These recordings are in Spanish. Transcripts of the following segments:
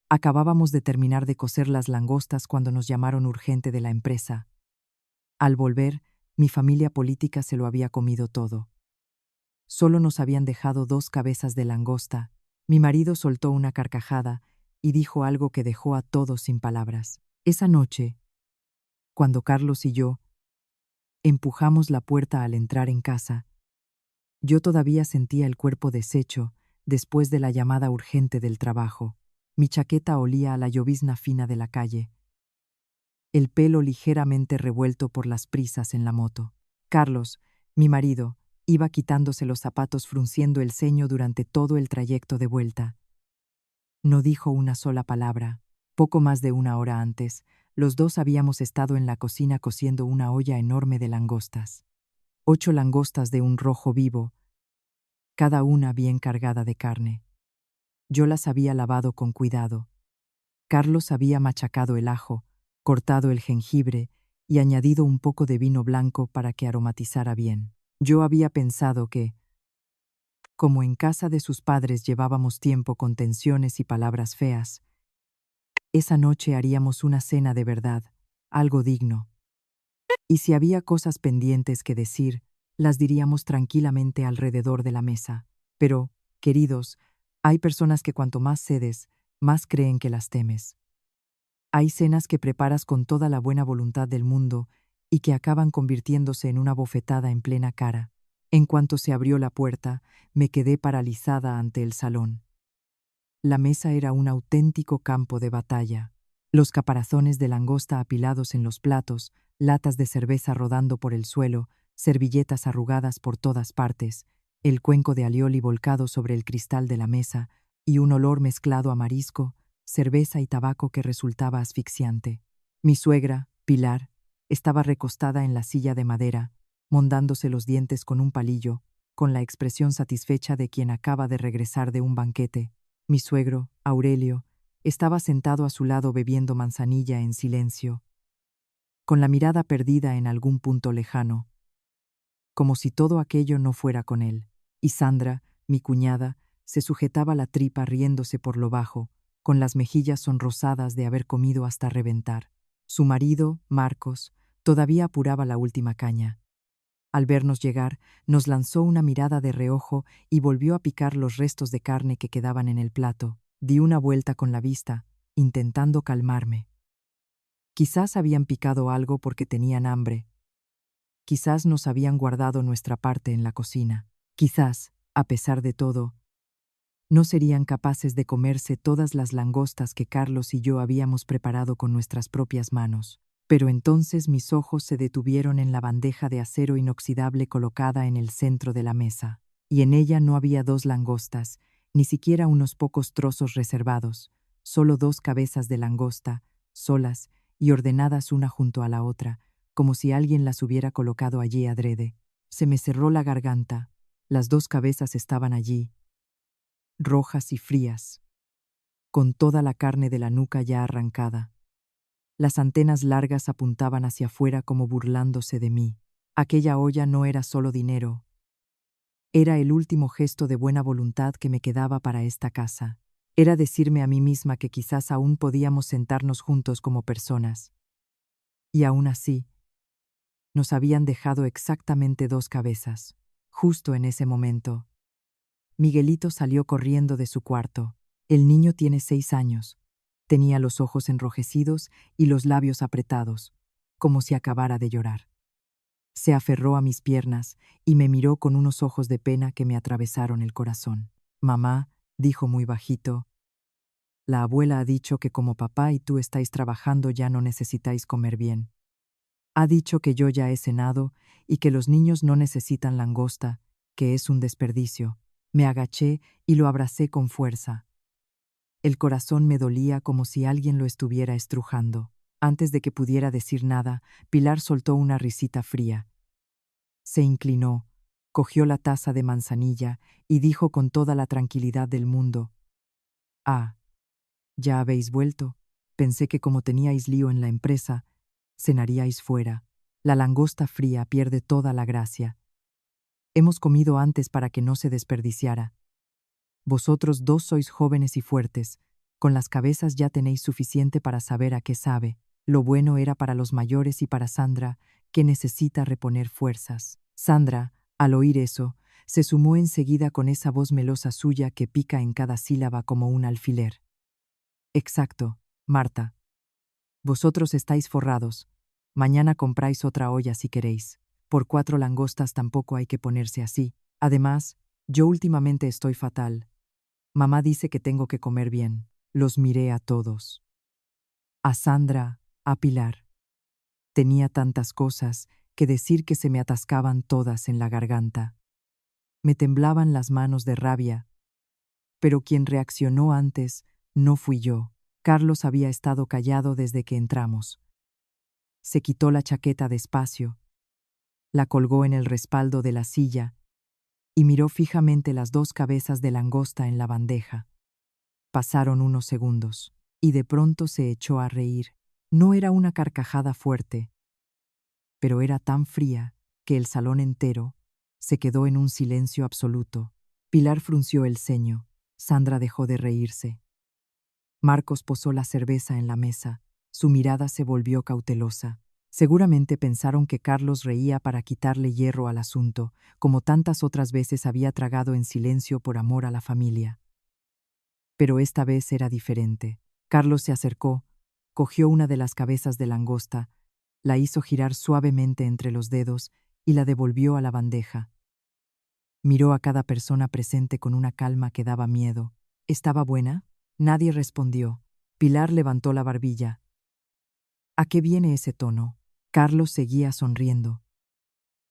Acabábamos de terminar de cocer las langostas cuando nos llamaron urgente de la empresa. Al volver, mi familia política se lo había comido todo. Solo nos habían dejado 2 cabezas de langosta. Mi marido soltó una carcajada y dijo algo que dejó a todos sin palabras. Esa noche, cuando Carlos y yo empujamos la puerta al entrar en casa, yo todavía sentía el cuerpo deshecho después de la llamada urgente del trabajo. Mi chaqueta olía a la llovizna fina de la calle, el pelo ligeramente revuelto por las prisas en la moto. Carlos, mi marido, iba quitándose los zapatos frunciendo el ceño durante todo el trayecto de vuelta. No dijo una sola palabra. Poco más de 1 hora antes, los dos habíamos estado en la cocina cociendo una olla enorme de langostas. 8 langostas de un rojo vivo, cada una bien cargada de carne. Yo las había lavado con cuidado. Carlos había machacado el ajo, cortado el jengibre y añadido un poco de vino blanco para que aromatizara bien. Yo había pensado que, como en casa de sus padres llevábamos tiempo con tensiones y palabras feas, esa noche haríamos una cena de verdad, algo digno. Y si había cosas pendientes que decir, las diríamos tranquilamente alrededor de la mesa. Pero, queridos, hay personas que cuanto más cedes, más creen que las temes. Hay cenas que preparas con toda la buena voluntad del mundo y que acaban convirtiéndose en una bofetada en plena cara. En cuanto se abrió la puerta, me quedé paralizada ante el salón. La mesa era un auténtico campo de batalla. Los caparazones de langosta apilados en los platos, latas de cerveza rodando por el suelo, servilletas arrugadas por todas partes, el cuenco de alioli volcado sobre el cristal de la mesa y un olor mezclado a marisco, cerveza y tabaco que resultaba asfixiante. Mi suegra, Pilar, estaba recostada en la silla de madera, mondándose los dientes con un palillo, con la expresión satisfecha de quien acaba de regresar de un banquete. Mi suegro, Aurelio, estaba sentado a su lado bebiendo manzanilla en silencio, con la mirada perdida en algún punto lejano, como si todo aquello no fuera con él. Y Sandra, mi cuñada, se sujetaba la tripa riéndose por lo bajo, con las mejillas sonrosadas de haber comido hasta reventar. Su marido, Marcos, todavía apuraba la última caña. Al vernos llegar, nos lanzó una mirada de reojo y volvió a picar los restos de carne que quedaban en el plato. Di una vuelta con la vista, intentando calmarme. Quizás habían picado algo porque tenían hambre. Quizás nos habían guardado nuestra parte en la cocina. Quizás, a pesar de todo, no serían capaces de comerse todas las langostas que Carlos y yo habíamos preparado con nuestras propias manos. Pero entonces mis ojos se detuvieron en la bandeja de acero inoxidable colocada en el centro de la mesa, y en ella no había 2 langostas, ni siquiera unos pocos trozos reservados, solo 2 cabezas de langosta, solas y ordenadas una junto a la otra, como si alguien las hubiera colocado allí adrede. Se me cerró la garganta. Las 2 cabezas estaban allí, rojas y frías, con toda la carne de la nuca ya arrancada. Las antenas largas apuntaban hacia afuera como burlándose de mí. Aquella olla no era solo dinero. Era el último gesto de buena voluntad que me quedaba para esta casa. Era decirme a mí misma que quizás aún podíamos sentarnos juntos como personas. Y aún así, nos habían dejado exactamente 2 cabezas. Justo en ese momento, Miguelito salió corriendo de su cuarto. El niño tiene 6 años. Tenía los ojos enrojecidos y los labios apretados, como si acabara de llorar. Se aferró a mis piernas y me miró con unos ojos de pena que me atravesaron el corazón. «Mamá», dijo muy bajito, «la abuela ha dicho que como papá y tú estáis trabajando ya no necesitáis comer bien. Ha dicho que yo ya he cenado y que los niños no necesitan langosta, que es un desperdicio». Me agaché y lo abracé con fuerza. El corazón me dolía como si alguien lo estuviera estrujando. Antes de que pudiera decir nada, Pilar soltó una risita fría. Se inclinó, cogió la taza de manzanilla y dijo con toda la tranquilidad del mundo: «Ah, ¿ya habéis vuelto? Pensé que como teníais lío en la empresa, cenaríais fuera. La langosta fría pierde toda la gracia. Hemos comido antes para que no se desperdiciara. Vosotros 2 sois jóvenes y fuertes, Con las cabezas ya tenéis suficiente para saber a qué sabe. Lo bueno era para los mayores y para Sandra, que necesita reponer fuerzas. Sandra, al oír eso, se sumó enseguida con esa voz melosa suya que pica en cada sílaba como un alfiler. Exacto, Marta. Vosotros estáis forrados. Mañana compráis otra olla si queréis. Por 4 langostas tampoco hay que ponerse así. Además, yo últimamente estoy fatal. Mamá dice que tengo que comer bien. Los miré a todos. A Sandra, a Pilar. Tenía tantas cosas que decir que se me atascaban todas en la garganta. Me temblaban las manos de rabia, pero quien reaccionó antes no fui yo. Carlos había estado callado desde que entramos. Se quitó la chaqueta despacio, la colgó en el respaldo de la silla y miró fijamente las 2 cabezas de langosta en la bandeja. Pasaron unos segundos, y de pronto se echó a reír. No era una carcajada fuerte, pero era tan fría que el salón entero se quedó en un silencio absoluto. Pilar frunció el ceño. Sandra dejó de reírse. Marcos posó la cerveza en la mesa. Su mirada se volvió cautelosa. Seguramente pensaron que Carlos reía para quitarle hierro al asunto, como tantas otras veces había tragado en silencio por amor a la familia. Pero esta vez era diferente. Carlos se acercó, cogió una de las cabezas de langosta, la hizo girar suavemente entre los dedos y la devolvió a la bandeja. Miró a cada persona presente con una calma que daba miedo. ¿Estaba buena? Nadie respondió. Pilar levantó la barbilla. ¿A qué viene ese tono? Carlos seguía sonriendo,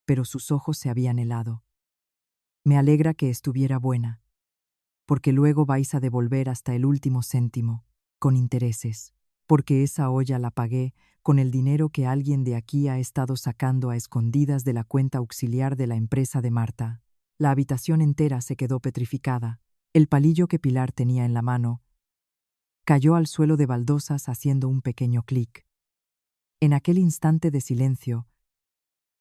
pero sus ojos se habían helado. Me alegra que estuviera buena, porque luego vais a devolver hasta el último céntimo, con intereses, porque esa olla la pagué con el dinero que alguien de aquí ha estado sacando a escondidas de la cuenta auxiliar de la empresa de Marta. La habitación entera se quedó petrificada. El palillo que Pilar tenía en la mano cayó al suelo de baldosas haciendo un pequeño clic. En aquel instante de silencio,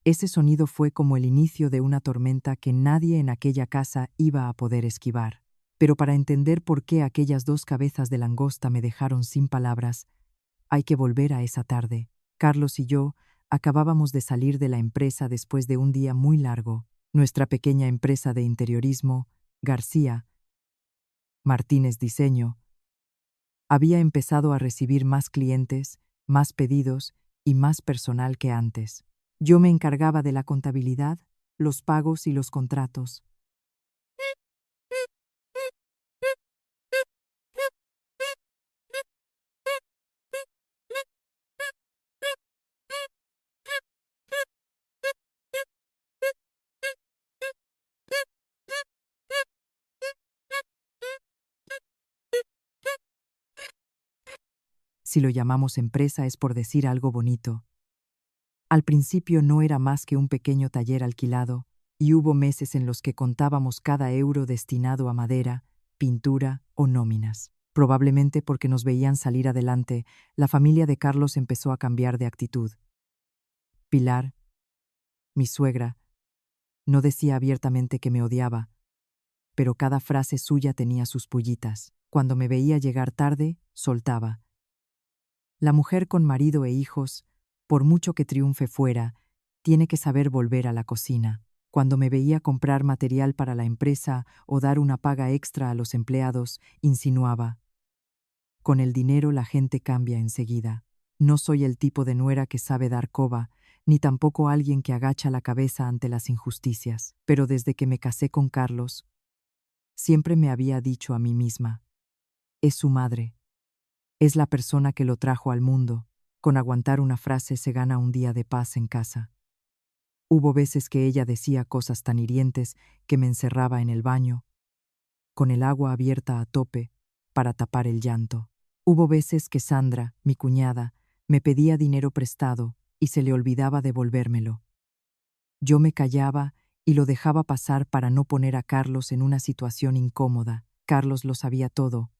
ese sonido fue como el inicio de una tormenta que nadie en aquella casa iba a poder esquivar. Pero para entender por qué aquellas 2 cabezas de langosta me dejaron sin palabras, hay que volver a esa tarde. Carlos y yo acabábamos de salir de la empresa después de un día muy largo. Nuestra pequeña empresa de interiorismo, García Martínez Diseño, había empezado a recibir más clientes, más pedidos y más personal que antes. Yo me encargaba de la contabilidad, los pagos y los contratos. Si lo llamamos empresa es por decir algo bonito. Al principio no era más que un pequeño taller alquilado, y hubo meses en los que contábamos cada euro destinado a madera, pintura o nóminas. Probablemente porque nos veían salir adelante, la familia de Carlos empezó a cambiar de actitud. Pilar, mi suegra, no decía abiertamente que me odiaba, pero cada frase suya tenía sus pullitas. Cuando me veía llegar tarde, soltaba. La mujer con marido e hijos, por mucho que triunfe fuera, tiene que saber volver a la cocina. Cuando me veía comprar material para la empresa o dar una paga extra a los empleados, insinuaba: con el dinero la gente cambia enseguida. No soy el tipo de nuera que sabe dar coba, ni tampoco alguien que agacha la cabeza ante las injusticias. Pero desde que me casé con Carlos, siempre me había dicho a mí misma: es su madre. Es la persona que lo trajo al mundo. Con aguantar una frase se gana un día de paz en casa. Hubo veces que ella decía cosas tan hirientes que me encerraba en el baño, con el agua abierta a tope, para tapar el llanto. Hubo veces que Sandra, mi cuñada, me pedía dinero prestado y se le olvidaba devolvérmelo. Yo me callaba y lo dejaba pasar para no poner a Carlos en una situación incómoda. Carlos lo sabía todo.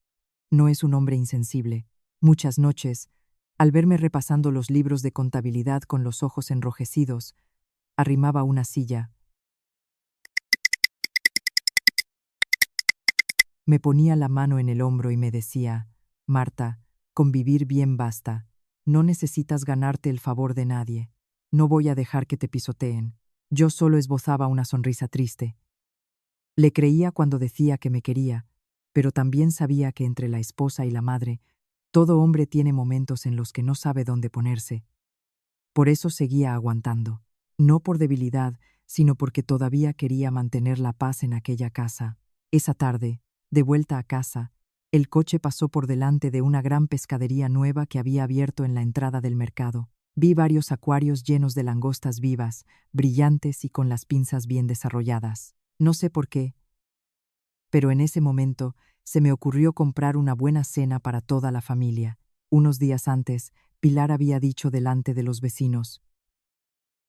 No es un hombre insensible. Muchas noches, al verme repasando los libros de contabilidad con los ojos enrojecidos, arrimaba una silla, me ponía la mano en el hombro y me decía: Marta, con vivir bien basta. No necesitas ganarte el favor de nadie. No voy a dejar que te pisoteen. Yo solo esbozaba una sonrisa triste. Le creía cuando decía que me quería, pero también sabía que entre la esposa y la madre, todo hombre tiene momentos en los que no sabe dónde ponerse. Por eso seguía aguantando, no por debilidad, sino porque todavía quería mantener la paz en aquella casa. Esa tarde, de vuelta a casa, el coche pasó por delante de una gran pescadería nueva que había abierto en la entrada del mercado. Vi varios acuarios llenos de langostas vivas, brillantes y con las pinzas bien desarrolladas. No sé por qué, pero en ese momento se me ocurrió comprar una buena cena para toda la familia. Unos días antes, Pilar había dicho delante de los vecinos: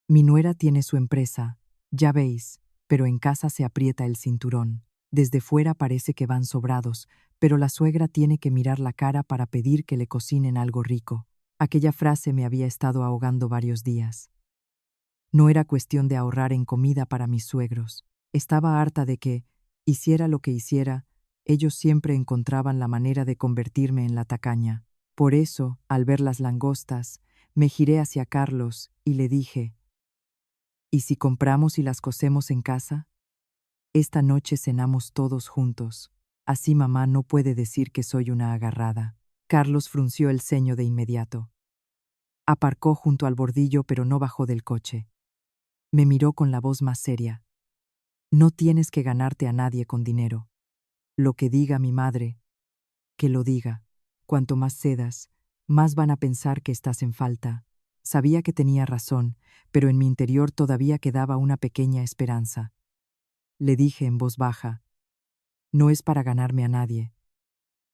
mi nuera tiene su empresa, ya veis, pero en casa se aprieta el cinturón. Desde fuera parece que van sobrados, pero la suegra tiene que mirar la cara para pedir que le cocinen algo rico. Aquella frase me había estado ahogando varios días. No era cuestión de ahorrar en comida para mis suegros. Estaba harta de que, hiciera lo que hiciera, ellos siempre encontraban la manera de convertirme en la tacaña. Por eso, al ver las langostas, me giré hacia Carlos y le dije: ¿y si compramos y las cocemos en casa? Esta noche cenamos todos juntos. Así mamá no puede decir que soy una agarrada. Carlos frunció el ceño de inmediato. Aparcó junto al bordillo, pero no bajó del coche. Me miró con la voz más seria. No tienes que ganarte a nadie con dinero. Lo que diga mi madre, que lo diga. Cuanto más cedas, más van a pensar que estás en falta. Sabía que tenía razón, pero en mi interior todavía quedaba una pequeña esperanza. Le dije en voz baja: no es para ganarme a nadie.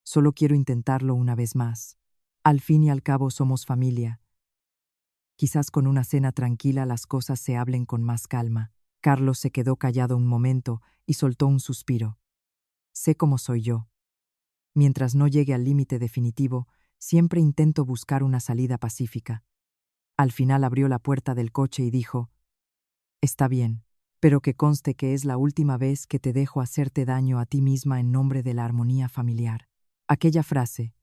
Solo quiero intentarlo una vez más. Al fin y al cabo somos familia. Quizás con una cena tranquila las cosas se hablen con más calma. Carlos se quedó callado un momento y soltó un suspiro. Sé cómo soy yo. Mientras no llegue al límite definitivo, siempre intento buscar una salida pacífica. Al final abrió la puerta del coche y dijo: está bien, pero que conste que es la última vez que te dejo hacerte daño a ti misma en nombre de la armonía familiar. Aquella frase,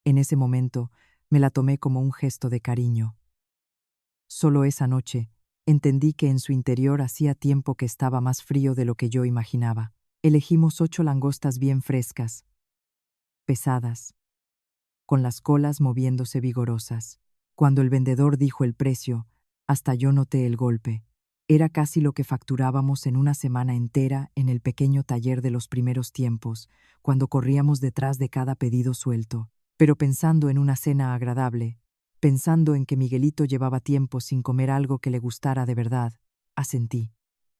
en ese momento, me la tomé como un gesto de cariño. Solo esa noche, entendí que en su interior hacía tiempo que estaba más frío de lo que yo imaginaba. Elegimos 8 langostas bien frescas, pesadas, con las colas moviéndose vigorosas. Cuando el vendedor dijo el precio, hasta yo noté el golpe. Era casi lo que facturábamos en una semana entera en el pequeño taller de los primeros tiempos, cuando corríamos detrás de cada pedido suelto. Pero pensando en una cena agradable, pensando en que Miguelito llevaba tiempo sin comer algo que le gustara de verdad, asentí.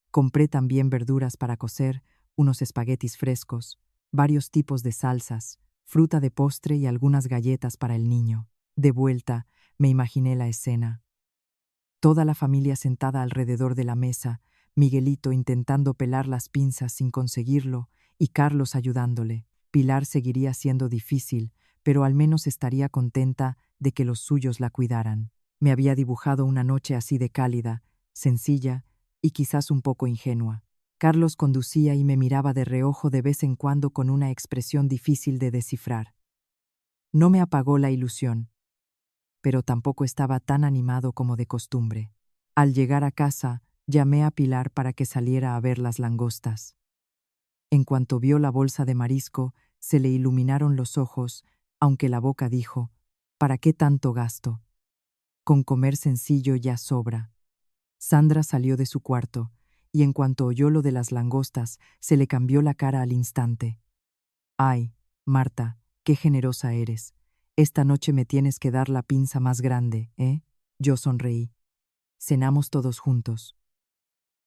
Compré también verduras para cocer, unos espaguetis frescos, varios tipos de salsas, fruta de postre y algunas galletas para el niño. De vuelta, me imaginé la escena. Toda la familia sentada alrededor de la mesa, Miguelito intentando pelar las pinzas sin conseguirlo y Carlos ayudándole. Pilar seguiría siendo difícil, pero al menos estaría contenta de que los suyos la cuidaran. Me había dibujado una noche así de cálida, sencilla y quizás un poco ingenua. Carlos conducía y me miraba de reojo de vez en cuando con una expresión difícil de descifrar. No me apagó la ilusión, pero tampoco estaba tan animado como de costumbre. Al llegar a casa, llamé a Pilar para que saliera a ver las langostas. En cuanto vio la bolsa de marisco, se le iluminaron los ojos, aunque la boca dijo: ¿para qué tanto gasto? Con comer sencillo ya sobra. Sandra salió de su cuarto, y en cuanto oyó lo de las langostas, se le cambió la cara al instante. Ay, Marta, qué generosa eres. Esta noche me tienes que dar la pinza más grande, ¿eh? Yo sonreí. Cenamos todos juntos.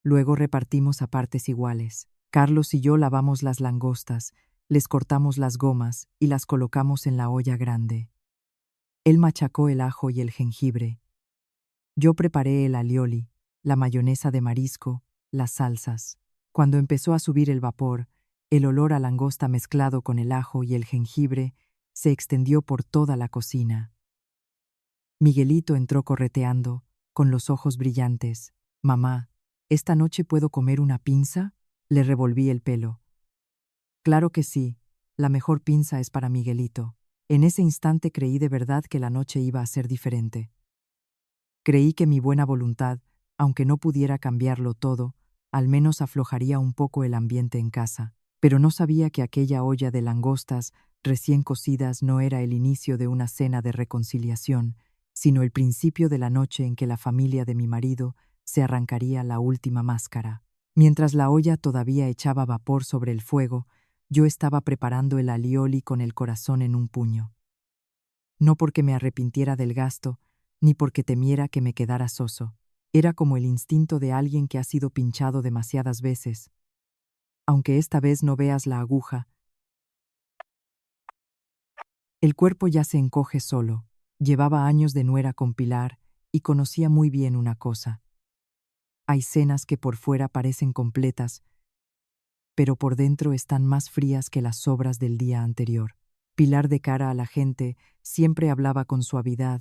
Luego repartimos a partes iguales. Carlos y yo lavamos las langostas, les cortamos las gomas y las colocamos en la olla grande. Él machacó el ajo y el jengibre. Yo preparé el alioli, la mayonesa de marisco, las salsas. Cuando empezó a subir el vapor, el olor a langosta mezclado con el ajo y el jengibre se extendió por toda la cocina. Miguelito entró correteando, con los ojos brillantes. «Mamá, ¿esta noche puedo comer una pinza?» Le revolví el pelo. «Claro que sí, la mejor pinza es para Miguelito. En ese instante creí de verdad que la noche iba a ser diferente. Creí que mi buena voluntad, aunque no pudiera cambiarlo todo, al menos aflojaría un poco el ambiente en casa. Pero no sabía que aquella olla de langostas recién cocidas no era el inicio de una cena de reconciliación, sino el principio de la noche en que la familia de mi marido se arrancaría la última máscara. Mientras la olla todavía echaba vapor sobre el fuego, yo estaba preparando el alioli con el corazón en un puño. No porque me arrepintiera del gasto, ni porque temiera que me quedara soso. Era como el instinto de alguien que ha sido pinchado demasiadas veces. Aunque esta vez no veas la aguja, el cuerpo ya se encoge solo. Llevaba años de nuera con Pilar y conocía muy bien una cosa. Hay cenas que por fuera parecen completas, pero por dentro están más frías que las sobras del día anterior. Pilar, de cara a la gente, siempre hablaba con suavidad,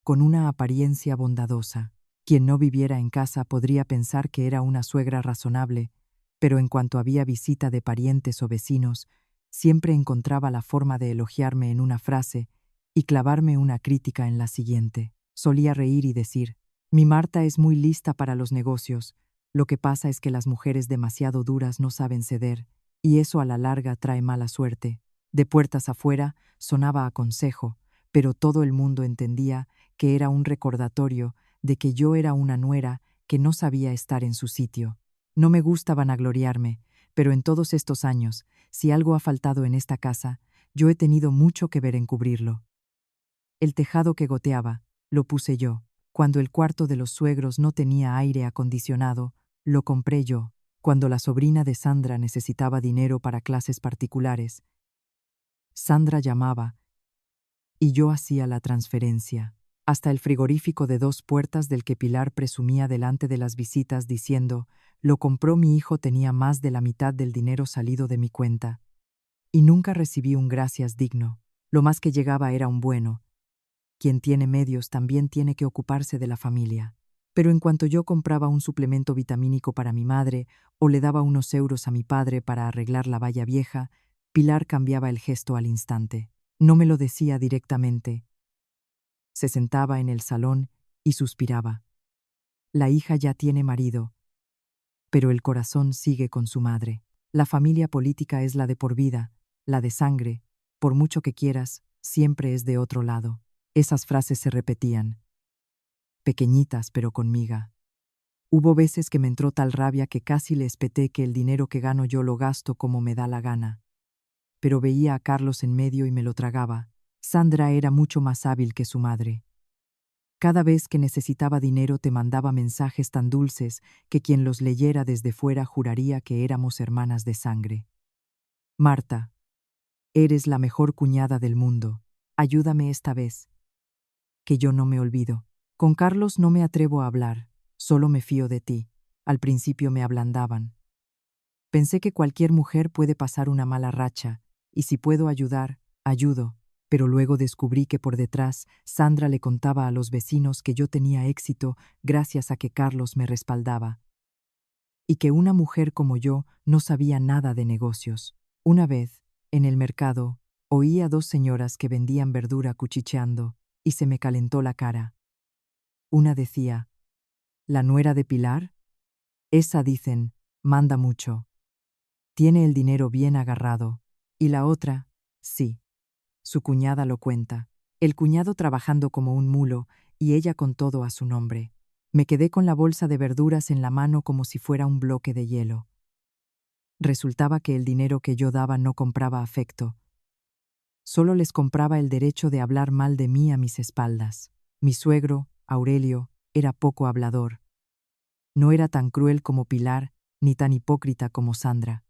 con una apariencia bondadosa. Quien no viviera en casa podría pensar que era una suegra razonable, pero en cuanto había visita de parientes o vecinos, siempre encontraba la forma de elogiarme en una frase y clavarme una crítica en la siguiente. Solía reír y decir: «Mi Marta es muy lista para los negocios, lo que pasa es que las mujeres demasiado duras no saben ceder, y eso a la larga trae mala suerte». De puertas afuera sonaba a consejo, pero todo el mundo entendía que era un recordatorio de que yo era una nuera que no sabía estar en su sitio. No me gusta vanagloriarme, pero en todos estos años, si algo ha faltado en esta casa, yo he tenido mucho que ver en cubrirlo. El tejado que goteaba, lo puse yo. Cuando el cuarto de los suegros no tenía aire acondicionado, lo compré yo. Cuando la sobrina de Sandra necesitaba dinero para clases particulares, Sandra llamaba y yo hacía la transferencia. Hasta el frigorífico de 2 puertas del que Pilar presumía delante de las visitas diciendo: «Lo compró mi hijo», tenía más de la mitad del dinero salido de mi cuenta. Y nunca recibí un gracias digno. Lo más que llegaba era un bueno. Quien tiene medios también tiene que ocuparse de la familia. Pero en cuanto yo compraba un suplemento vitamínico para mi madre o le daba unos euros a mi padre para arreglar la valla vieja, Pilar cambiaba el gesto al instante. No me lo decía directamente. Se sentaba en el salón y suspiraba. La hija ya tiene marido, pero el corazón sigue con su madre. La familia política es la de por vida, la de sangre, por mucho que quieras, siempre es de otro lado. Esas frases se repetían, pequeñitas pero con miga. Hubo veces que me entró tal rabia que casi le espeté que el dinero que gano yo lo gasto como me da la gana. Pero veía a Carlos en medio y me lo tragaba. Sandra era mucho más hábil que su madre. Cada vez que necesitaba dinero te mandaba mensajes tan dulces que quien los leyera desde fuera juraría que éramos hermanas de sangre. «Marta, eres la mejor cuñada del mundo. Ayúdame esta vez, que yo no me olvido. Con Carlos no me atrevo a hablar, solo me fío de ti». Al principio me ablandaban. Pensé que cualquier mujer puede pasar una mala racha, y si puedo ayudar, ayudo. Pero luego descubrí que por detrás Sandra le contaba a los vecinos que yo tenía éxito gracias a que Carlos me respaldaba, y que una mujer como yo no sabía nada de negocios. Una vez, en el mercado, oí a 2 señoras que vendían verdura cuchicheando, y se me calentó la cara. Una decía: «¿La nuera de Pilar? Esa, dicen, manda mucho. Tiene el dinero bien agarrado». Y la otra: «Sí, su cuñada lo cuenta. El cuñado trabajando como un mulo y ella con todo a su nombre». Me quedé con la bolsa de verduras en la mano como si fuera un bloque de hielo. Resultaba que el dinero que yo daba no compraba afecto. Solo les compraba el derecho de hablar mal de mí a mis espaldas. Mi suegro, Aurelio, era poco hablador. No era tan cruel como Pilar, ni tan hipócrita como Sandra.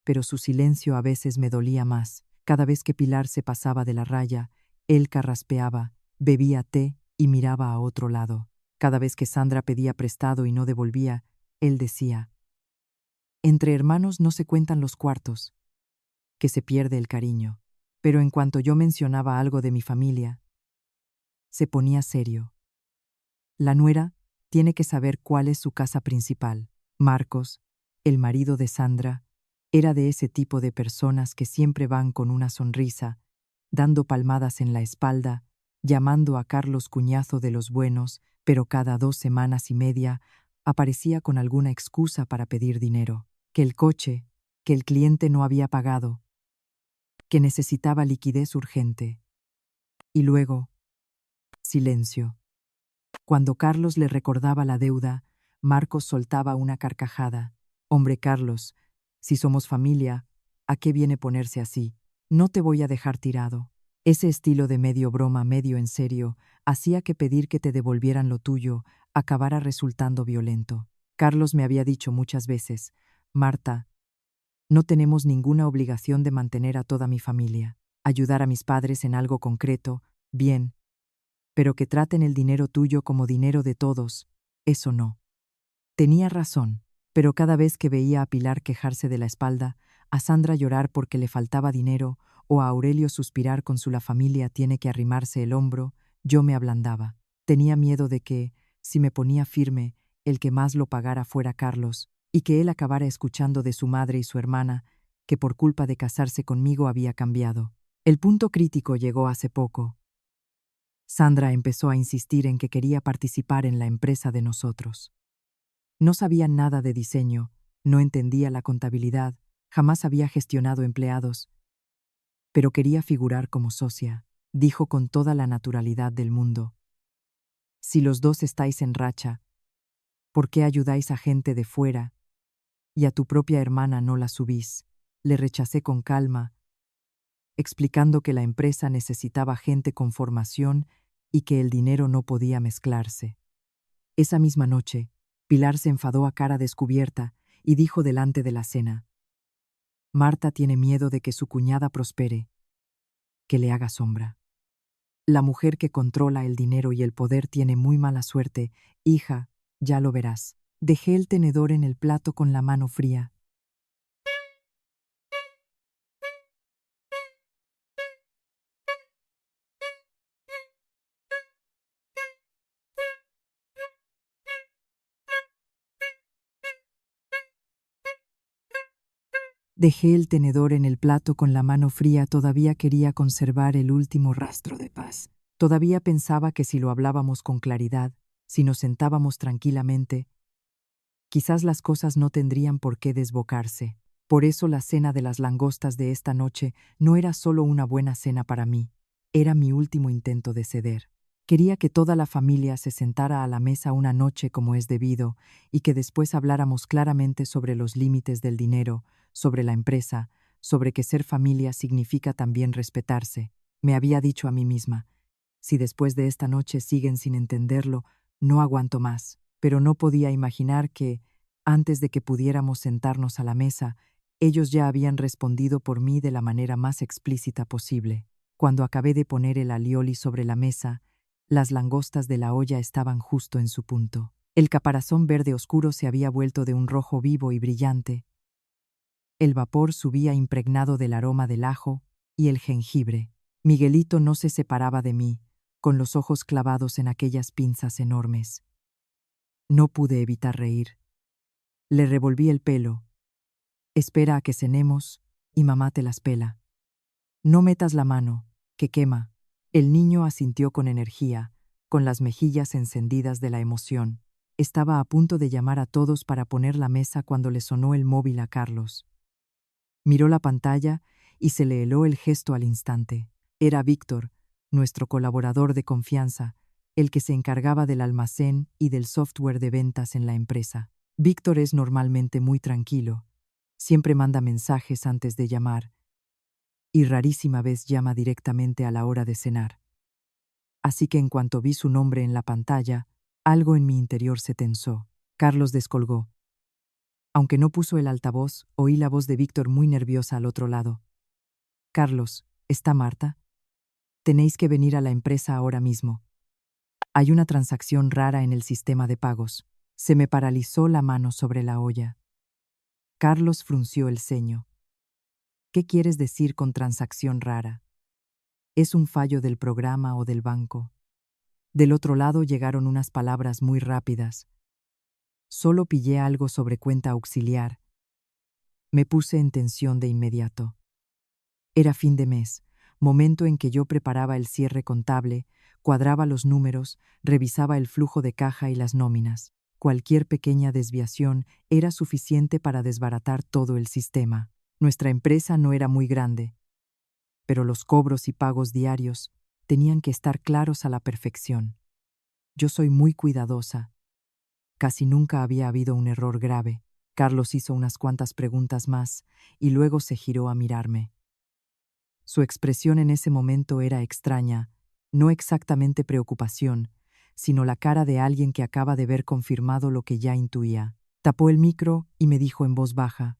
Pero su silencio a veces me dolía más. Cada vez que Pilar se pasaba de la raya, él carraspeaba, bebía té y miraba a otro lado. Cada vez que Sandra pedía prestado y no devolvía, él decía: «Entre hermanos no se cuentan los cuartos», que se pierde el cariño. Pero en cuanto yo mencionaba algo de mi familia, se ponía serio. «La nuera tiene que saber cuál es su casa principal. Marcos, el marido de Sandra, Era de ese tipo de personas que siempre van con una sonrisa, dando palmadas en la espalda, llamando a Carlos cuñazo de los buenos, pero cada 2 semanas y media aparecía con alguna excusa para pedir dinero, que el coche, que el cliente no había pagado, que necesitaba liquidez urgente. Y luego, silencio. Cuando Carlos le recordaba la deuda, Marcos soltaba una carcajada. Hombre, Carlos, si somos familia, ¿a qué viene ponerse así? No te voy a dejar tirado. Ese estilo de medio broma, medio en serio, hacía que pedir que te devolvieran lo tuyo acabara resultando violento. Carlos me había dicho muchas veces: Marta, no tenemos ninguna obligación de mantener a toda mi familia. Ayudar a mis padres en algo concreto, bien, pero que traten el dinero tuyo como dinero de todos, eso no. Tenía razón, pero cada vez que veía a Pilar quejarse de la espalda, a Sandra llorar porque le faltaba dinero o a Aurelio suspirar con su la familia tiene que arrimarse el hombro, yo me ablandaba. Tenía miedo de que, si me ponía firme, el que más lo pagara fuera Carlos, y que él acabara escuchando de su madre y su hermana, que por culpa de casarse conmigo había cambiado. El punto crítico llegó hace poco. Sandra empezó a insistir en que quería participar en la empresa de nosotros. No sabía nada de diseño, no entendía la contabilidad, jamás había gestionado empleados, pero quería figurar como socia, dijo con toda la naturalidad del mundo. Si los dos estáis en racha, ¿por qué ayudáis a gente de fuera y a tu propia hermana no la subís? Le rechacé con calma, explicando que la empresa necesitaba gente con formación y que el dinero no podía mezclarse. Esa misma noche, Pilar se enfadó a cara descubierta y dijo delante de la cena: Marta tiene miedo de que su cuñada prospere, que le haga sombra. La mujer que controla el dinero y el poder tiene muy mala suerte, hija, ya lo verás. Dejé el tenedor en el plato con la mano fría. Dejé el tenedor en el plato con la mano fría, todavía quería conservar el último rastro de paz. Todavía pensaba que si lo hablábamos con claridad, si nos sentábamos tranquilamente, quizás las cosas no tendrían por qué desbocarse. Por eso la cena de las langostas de esta noche no era solo una buena cena para mí, era mi último intento de ceder. Quería que toda la familia se sentara a la mesa una noche como es debido y que después habláramos claramente sobre los límites del dinero, sobre la empresa, sobre que ser familia significa también respetarse. Me había dicho a mí misma: si después de esta noche siguen sin entenderlo, no aguanto más. Pero no podía imaginar que, antes de que pudiéramos sentarnos a la mesa, ellos ya habían respondido por mí de la manera más explícita posible. Cuando acabé de poner el alioli sobre la mesa, las langostas de la olla estaban justo en su punto. El caparazón verde oscuro se había vuelto de un rojo vivo y brillante. El vapor subía impregnado del aroma del ajo y el jengibre. Miguelito no se separaba de mí, con los ojos clavados en aquellas pinzas enormes. No pude evitar reír. Le revolví el pelo. Espera a que cenemos y mamá te las pela. No metas la mano, que quema. El niño asintió con energía, con las mejillas encendidas de la emoción. Estaba a punto de llamar a todos para poner la mesa cuando le sonó el móvil a Carlos. Miró la pantalla y se le heló el gesto al instante. Era Víctor, nuestro colaborador de confianza, el que se encargaba del almacén y del software de ventas en la empresa. Víctor es normalmente muy tranquilo, siempre manda mensajes antes de llamar, y rarísima vez llama directamente a la hora de cenar. Así que en cuanto vi su nombre en la pantalla, algo en mi interior se tensó. Carlos descolgó. Aunque no puso el altavoz, oí la voz de Víctor muy nerviosa al otro lado. Carlos, ¿está Marta? Tenéis que venir a la empresa ahora mismo. Hay una transacción rara en el sistema de pagos. Se me paralizó la mano sobre la olla. Carlos frunció el ceño. ¿Qué quieres decir con transacción rara? ¿Es un fallo del programa o del banco? Del otro lado llegaron unas palabras muy rápidas. Solo pillé algo sobre cuenta auxiliar. Me puse en tensión de inmediato. Era fin de mes, momento en que yo preparaba el cierre contable, cuadraba los números, revisaba el flujo de caja y las nóminas. Cualquier pequeña desviación era suficiente para desbaratar todo el sistema. Nuestra empresa no era muy grande, pero los cobros y pagos diarios tenían que estar claros a la perfección. Yo soy muy cuidadosa. Casi nunca había habido un error grave. Carlos hizo unas cuantas preguntas más y luego se giró a mirarme. Su expresión en ese momento era extraña, no exactamente preocupación, sino la cara de alguien que acaba de ver confirmado lo que ya intuía. Tapó el micro y me dijo en voz baja: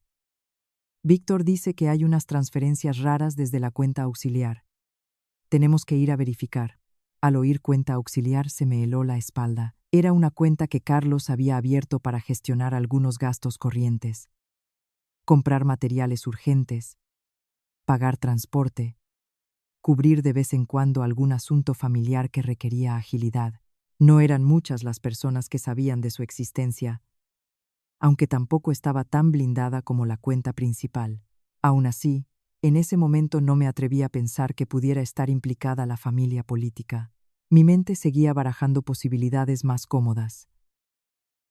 Víctor dice que hay unas transferencias raras desde la cuenta auxiliar. Tenemos que ir a verificar. Al oír cuenta auxiliar se me heló la espalda. Era una cuenta que Carlos había abierto para gestionar algunos gastos corrientes. Comprar materiales urgentes, pagar transporte, cubrir de vez en cuando algún asunto familiar que requería agilidad. No eran muchas las personas que sabían de su existencia, aunque tampoco estaba tan blindada como la cuenta principal. Aún así, en ese momento no me atreví a pensar que pudiera estar implicada la familia política. Mi mente seguía barajando posibilidades más cómodas.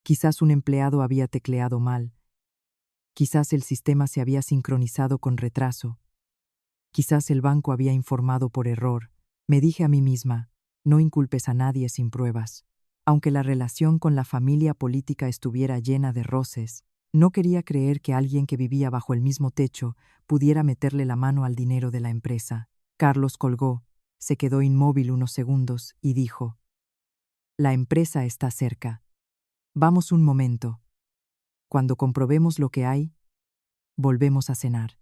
Quizás un empleado había tecleado mal. Quizás el sistema se había sincronizado con retraso. Quizás el banco había informado por error. Me dije a mí misma, no inculpes a nadie sin pruebas. Aunque la relación con la familia política estuviera llena de roces, no quería creer que alguien que vivía bajo el mismo techo pudiera meterle la mano al dinero de la empresa. Carlos colgó, se quedó inmóvil unos segundos y dijo: La empresa está cerca. Vamos un momento. Cuando comprobemos lo que hay, volvemos a cenar.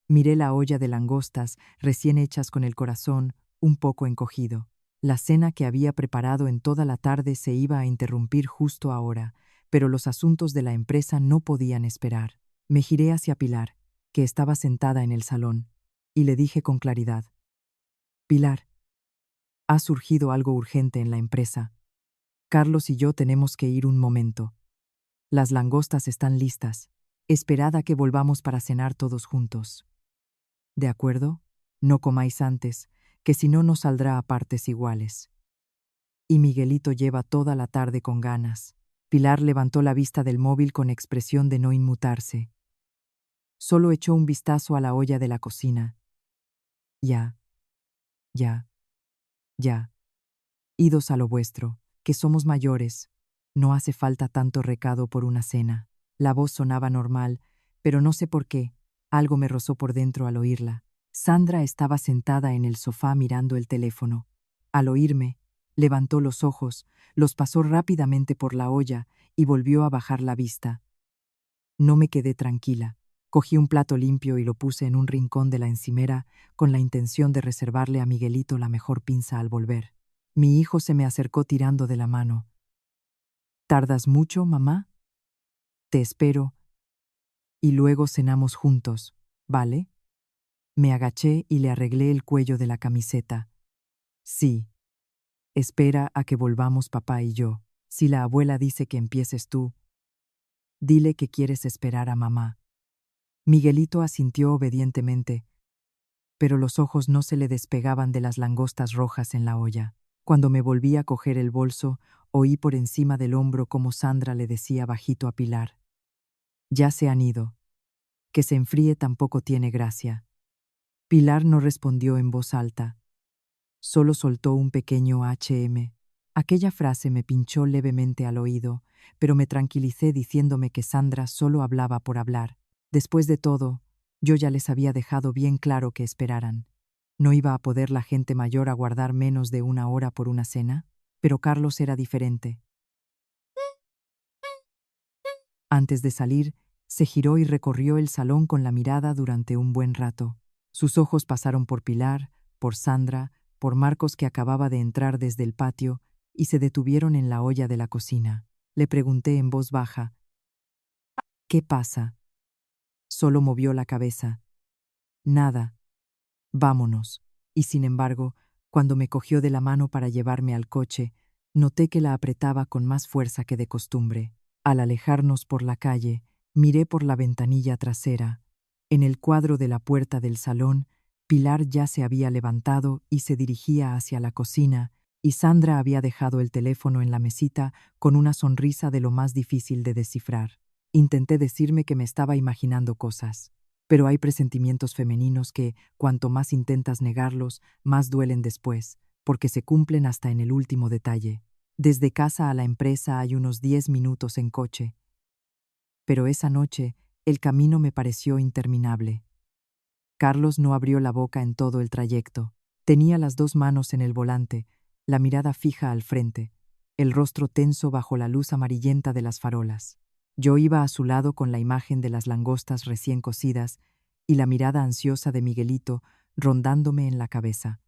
Miré la olla de langostas, recién hechas con el corazón un poco encogido. La cena que había preparado en toda la tarde se iba a interrumpir justo ahora, pero los asuntos de la empresa no podían esperar. Me giré hacia Pilar, que estaba sentada en el salón, y le dije con claridad: Pilar, ha surgido algo urgente en la empresa. Carlos y yo tenemos que ir un momento. Las langostas están listas. Esperad a que volvamos para cenar todos juntos. ¿De acuerdo? No comáis antes, que si no nos saldrá a partes iguales. Y Miguelito lleva toda la tarde con ganas. Pilar levantó la vista del móvil con expresión de no inmutarse. Solo echó un vistazo a la olla de la cocina. Ya, ya, ya. Idos a lo vuestro, que somos mayores. No hace falta tanto recado por una cena. La voz sonaba normal, pero no sé por qué. Algo me rozó por dentro al oírla. Sandra estaba sentada en el sofá mirando el teléfono. Al oírme, levantó los ojos, los pasó rápidamente por la olla y volvió a bajar la vista. No me quedé tranquila. Cogí un plato limpio y lo puse en un rincón de la encimera con la intención de reservarle a Miguelito la mejor pinza al volver. Mi hijo se me acercó tirando de la mano. ¿Tardas mucho, mamá? Te espero. Y luego cenamos juntos, ¿vale? Me agaché y le arreglé el cuello de la camiseta. Sí. Espera a que volvamos papá y yo. Si la abuela dice que empieces tú, dile que quieres esperar a mamá. Miguelito asintió obedientemente, pero los ojos no se le despegaban de las langostas rojas en la olla. Cuando me volví a coger el bolso, oí por encima del hombro cómo Sandra le decía bajito a Pilar: Ya se han ido. Que se enfríe tampoco tiene gracia. Pilar no respondió en voz alta. Solo soltó un pequeño HM. Aquella frase me pinchó levemente al oído, pero me tranquilicé diciéndome que Sandra solo hablaba por hablar. Después de todo, yo ya les había dejado bien claro que esperaran. ¿No iba a poder la gente mayor aguardar menos de una hora por una cena? Pero Carlos era diferente. Antes de salir, se giró y recorrió el salón con la mirada durante un buen rato. Sus ojos pasaron por Pilar, por Sandra, por Marcos, que acababa de entrar desde el patio, y se detuvieron en la olla de la cocina. Le pregunté en voz baja: ¿Qué pasa? Solo movió la cabeza. Nada. Vámonos. Y sin embargo, cuando me cogió de la mano para llevarme al coche, noté que la apretaba con más fuerza que de costumbre. Al alejarnos por la calle, Miré por la ventanilla trasera. En el cuadro de la puerta del salón, Pilar ya se había levantado y se dirigía hacia la cocina, y Sandra había dejado el teléfono en la mesita con una sonrisa de lo más difícil de descifrar. Intenté decirme que me estaba imaginando cosas, pero hay presentimientos femeninos que, cuanto más intentas negarlos, más duelen después, porque se cumplen hasta en el último detalle. Desde casa a la empresa hay unos 10 minutos en coche, pero esa noche el camino me pareció interminable. Carlos no abrió la boca en todo el trayecto. Tenía las dos manos en el volante, la mirada fija al frente, el rostro tenso bajo la luz amarillenta de las farolas. Yo iba a su lado con la imagen de las langostas recién cocidas y la mirada ansiosa de Miguelito rondándome en la cabeza.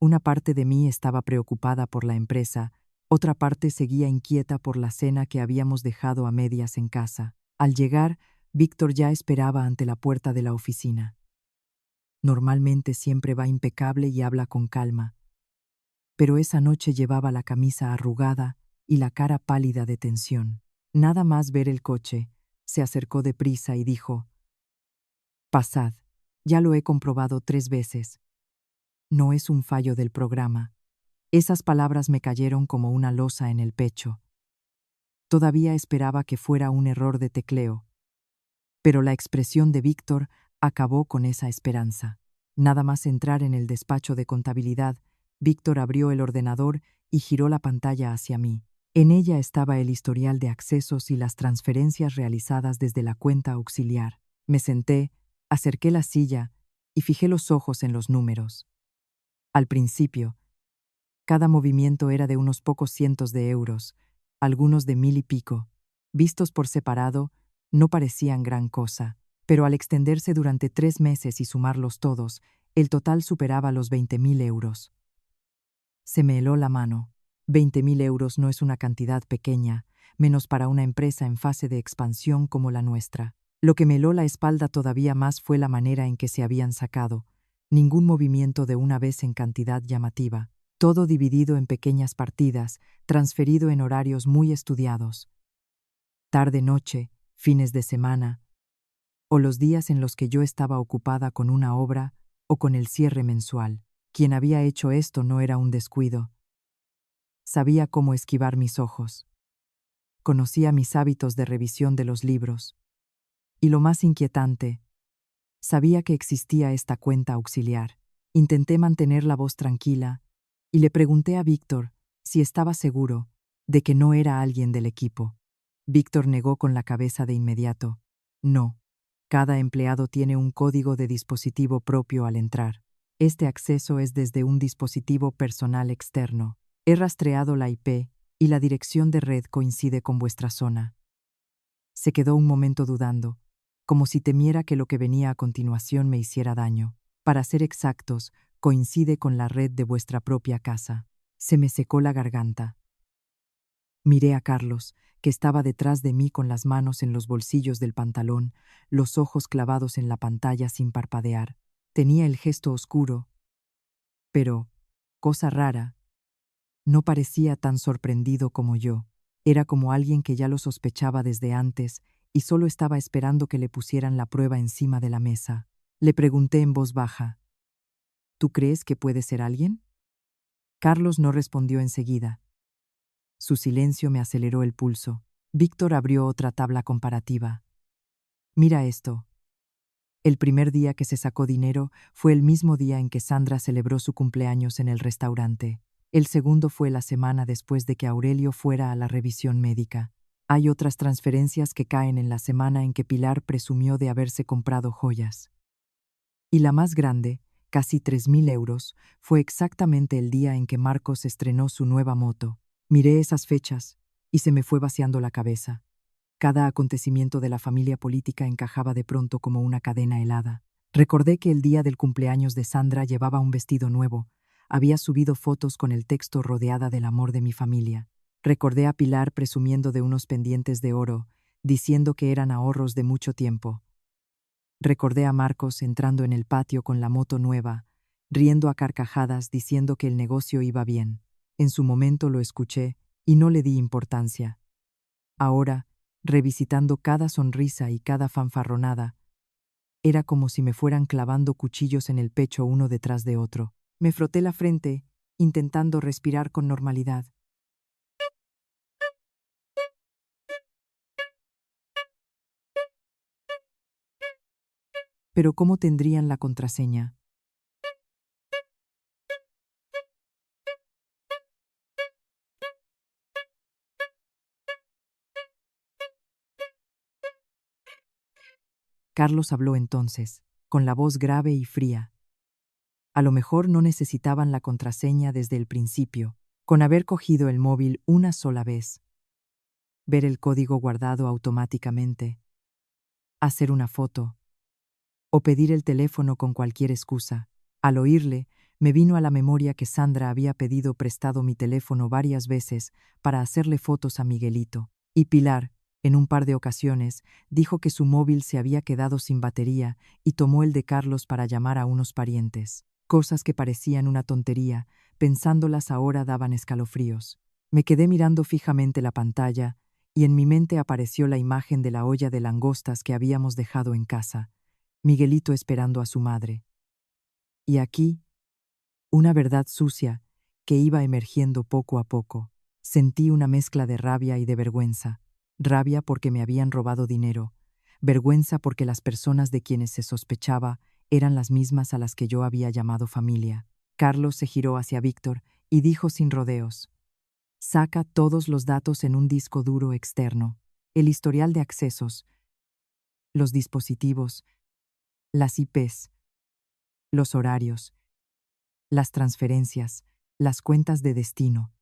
Una parte de mí estaba preocupada por la empresa, otra parte seguía inquieta por la cena que habíamos dejado a medias en casa. Al llegar, Víctor ya esperaba ante la puerta de la oficina. Normalmente siempre va impecable y habla con calma, pero esa noche llevaba la camisa arrugada y la cara pálida de tensión. Nada más ver el coche, se acercó deprisa y dijo: «Pasad, ya lo he comprobado 3 veces. No es un fallo del programa». Esas palabras me cayeron como una losa en el pecho. Todavía esperaba que fuera un error de tecleo, pero la expresión de Víctor acabó con esa esperanza. Nada más entrar en el despacho de contabilidad, Víctor abrió el ordenador y giró la pantalla hacia mí. En ella estaba el historial de accesos y las transferencias realizadas desde la cuenta auxiliar. Me senté, acerqué la silla y fijé los ojos en los números. Al principio, cada movimiento era de unos pocos cientos de euros, algunos de 1000 y pico. Vistos por separado, no parecían gran cosa, pero al extenderse durante 3 meses y sumarlos todos, el total superaba los 20.000 euros. Se me heló la mano. 20.000 euros no es una cantidad pequeña, menos para una empresa en fase de expansión como la nuestra. Lo que me heló la espalda todavía más fue la manera en que se habían sacado. Ningún movimiento de una vez en cantidad llamativa. Todo dividido en pequeñas partidas, transferido en horarios muy estudiados. Tarde-noche, fines de semana, o los días en los que yo estaba ocupada con una obra o con el cierre mensual. Quien había hecho esto no era un descuido. Sabía cómo esquivar mis ojos. Conocía mis hábitos de revisión de los libros. Y lo más inquietante, sabía que existía esta cuenta auxiliar. Intenté mantener la voz tranquila y le pregunté a Víctor si estaba seguro de que no era alguien del equipo. Víctor negó con la cabeza de inmediato. No, cada empleado tiene un código de dispositivo propio al entrar. Este acceso es desde un dispositivo personal externo. He rastreado la IP y la dirección de red coincide con vuestra zona. Se quedó un momento dudando, como si temiera que lo que venía a continuación me hiciera daño. Para ser exactos, coincide con la red de vuestra propia casa. Se me secó la garganta. Miré a Carlos, que estaba detrás de mí con las manos en los bolsillos del pantalón, los ojos clavados en la pantalla sin parpadear. Tenía el gesto oscuro, pero, cosa rara, no parecía tan sorprendido como yo. Era como alguien que ya lo sospechaba desde antes y solo estaba esperando que le pusieran la prueba encima de la mesa. Le pregunté en voz baja: «¿Tú crees que puede ser alguien?». Carlos no respondió enseguida. Su silencio me aceleró el pulso. Víctor abrió otra tabla comparativa. «Mira esto». El primer día que se sacó dinero fue el mismo día en que Sandra celebró su cumpleaños en el restaurante. El segundo fue la semana después de que Aurelio fuera a la revisión médica. Hay otras transferencias que caen en la semana en que Pilar presumió de haberse comprado joyas. Y la más grande, casi 3.000 euros, fue exactamente el día en que Marcos estrenó su nueva moto. Miré esas fechas y se me fue vaciando la cabeza. Cada acontecimiento de la familia política encajaba de pronto como una cadena helada. Recordé que el día del cumpleaños de Sandra llevaba un vestido nuevo. Había subido fotos con el texto rodeada del amor de mi familia. Recordé a Pilar presumiendo de unos pendientes de oro, diciendo que eran ahorros de mucho tiempo. Recordé a Marcos entrando en el patio con la moto nueva, riendo a carcajadas diciendo que el negocio iba bien. En su momento lo escuché y no le di importancia. Ahora, revisitando cada sonrisa y cada fanfarronada. Era como si me fueran clavando cuchillos en el pecho uno detrás de otro. Me froté la frente, intentando respirar con normalidad. Pero ¿cómo tendrían la contraseña? Carlos habló entonces, con la voz grave y fría. A lo mejor no necesitaban la contraseña desde el principio, con haber cogido el móvil una sola vez, ver el código guardado automáticamente, hacer una foto, o pedir el teléfono con cualquier excusa. Al oírle, me vino a la memoria que Sandra había pedido prestado mi teléfono varias veces para hacerle fotos a Miguelito, y Pilar, en un par de ocasiones, dijo que su móvil se había quedado sin batería y tomó el de Carlos para llamar a unos parientes. Cosas que parecían una tontería, pensándolas ahora daban escalofríos. Me quedé mirando fijamente la pantalla y en mi mente apareció la imagen de la olla de langostas que habíamos dejado en casa, Miguelito esperando a su madre. Y aquí, una verdad sucia que iba emergiendo poco a poco. Sentí una mezcla de rabia y de vergüenza. Rabia porque me habían robado dinero, vergüenza porque las personas de quienes se sospechaba eran las mismas a las que yo había llamado familia. Carlos se giró hacia Víctor y dijo sin rodeos: saca todos los datos en un disco duro externo, el historial de accesos, los dispositivos, las IPs, los horarios, las transferencias, las cuentas de destino,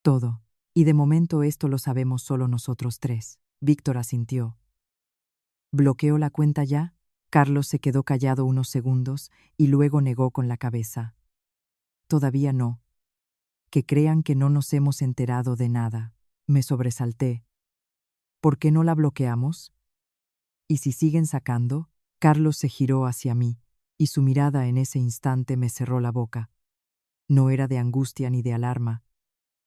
todo. Y de momento esto lo sabemos solo nosotros tres. Víctor asintió. ¿Bloqueó la cuenta ya? Carlos se quedó callado unos segundos y luego negó con la cabeza. Todavía no. Que crean que no nos hemos enterado de nada. Me sobresalté. ¿Por qué no la bloqueamos? ¿Y si siguen sacando? Carlos se giró hacia mí, y su mirada en ese instante me cerró la boca. No era de angustia ni de alarma,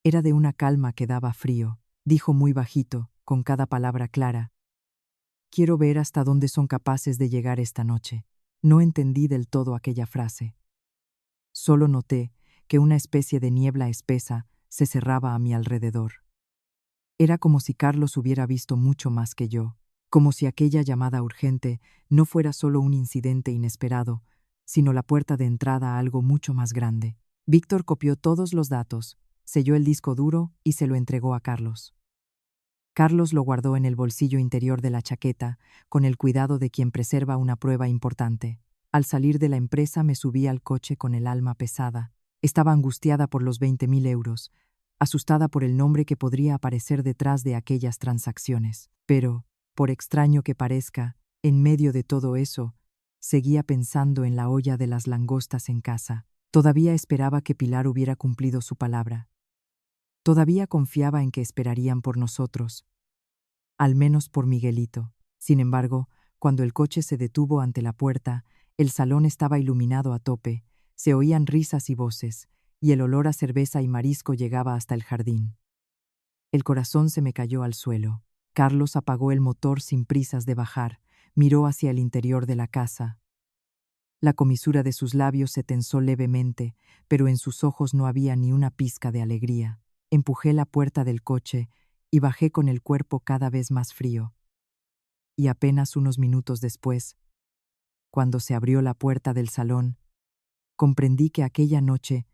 era de una calma que daba frío. Dijo muy bajito, con cada palabra clara: quiero ver hasta dónde son capaces de llegar esta noche. No entendí del todo aquella frase. Solo noté que una especie de niebla espesa se cerraba a mi alrededor. Era como si Carlos hubiera visto mucho más que yo, como si aquella llamada urgente no fuera solo un incidente inesperado, sino la puerta de entrada a algo mucho más grande. Víctor copió todos los datos, selló el disco duro y se lo entregó a Carlos. Carlos lo guardó en el bolsillo interior de la chaqueta, con el cuidado de quien preserva una prueba importante. Al salir de la empresa me subí al coche con el alma pesada. Estaba angustiada por los 20.000 euros, asustada por el nombre que podría aparecer detrás de aquellas transacciones. Pero, por extraño que parezca, en medio de todo eso, seguía pensando en la olla de las langostas en casa. Todavía esperaba que Pilar hubiera cumplido su palabra. Todavía confiaba en que esperarían por nosotros, al menos por Miguelito. Sin embargo, cuando el coche se detuvo ante la puerta, el salón estaba iluminado a tope, se oían risas y voces, y el olor a cerveza y marisco llegaba hasta el jardín. El corazón se me cayó al suelo. Carlos apagó el motor sin prisas de bajar, miró hacia el interior de la casa. La comisura de sus labios se tensó levemente, pero en sus ojos no había ni una pizca de alegría. Empujé la puerta del coche y bajé con el cuerpo cada vez más frío. Y apenas unos minutos después, cuando se abrió la puerta del salón, comprendí que aquella noche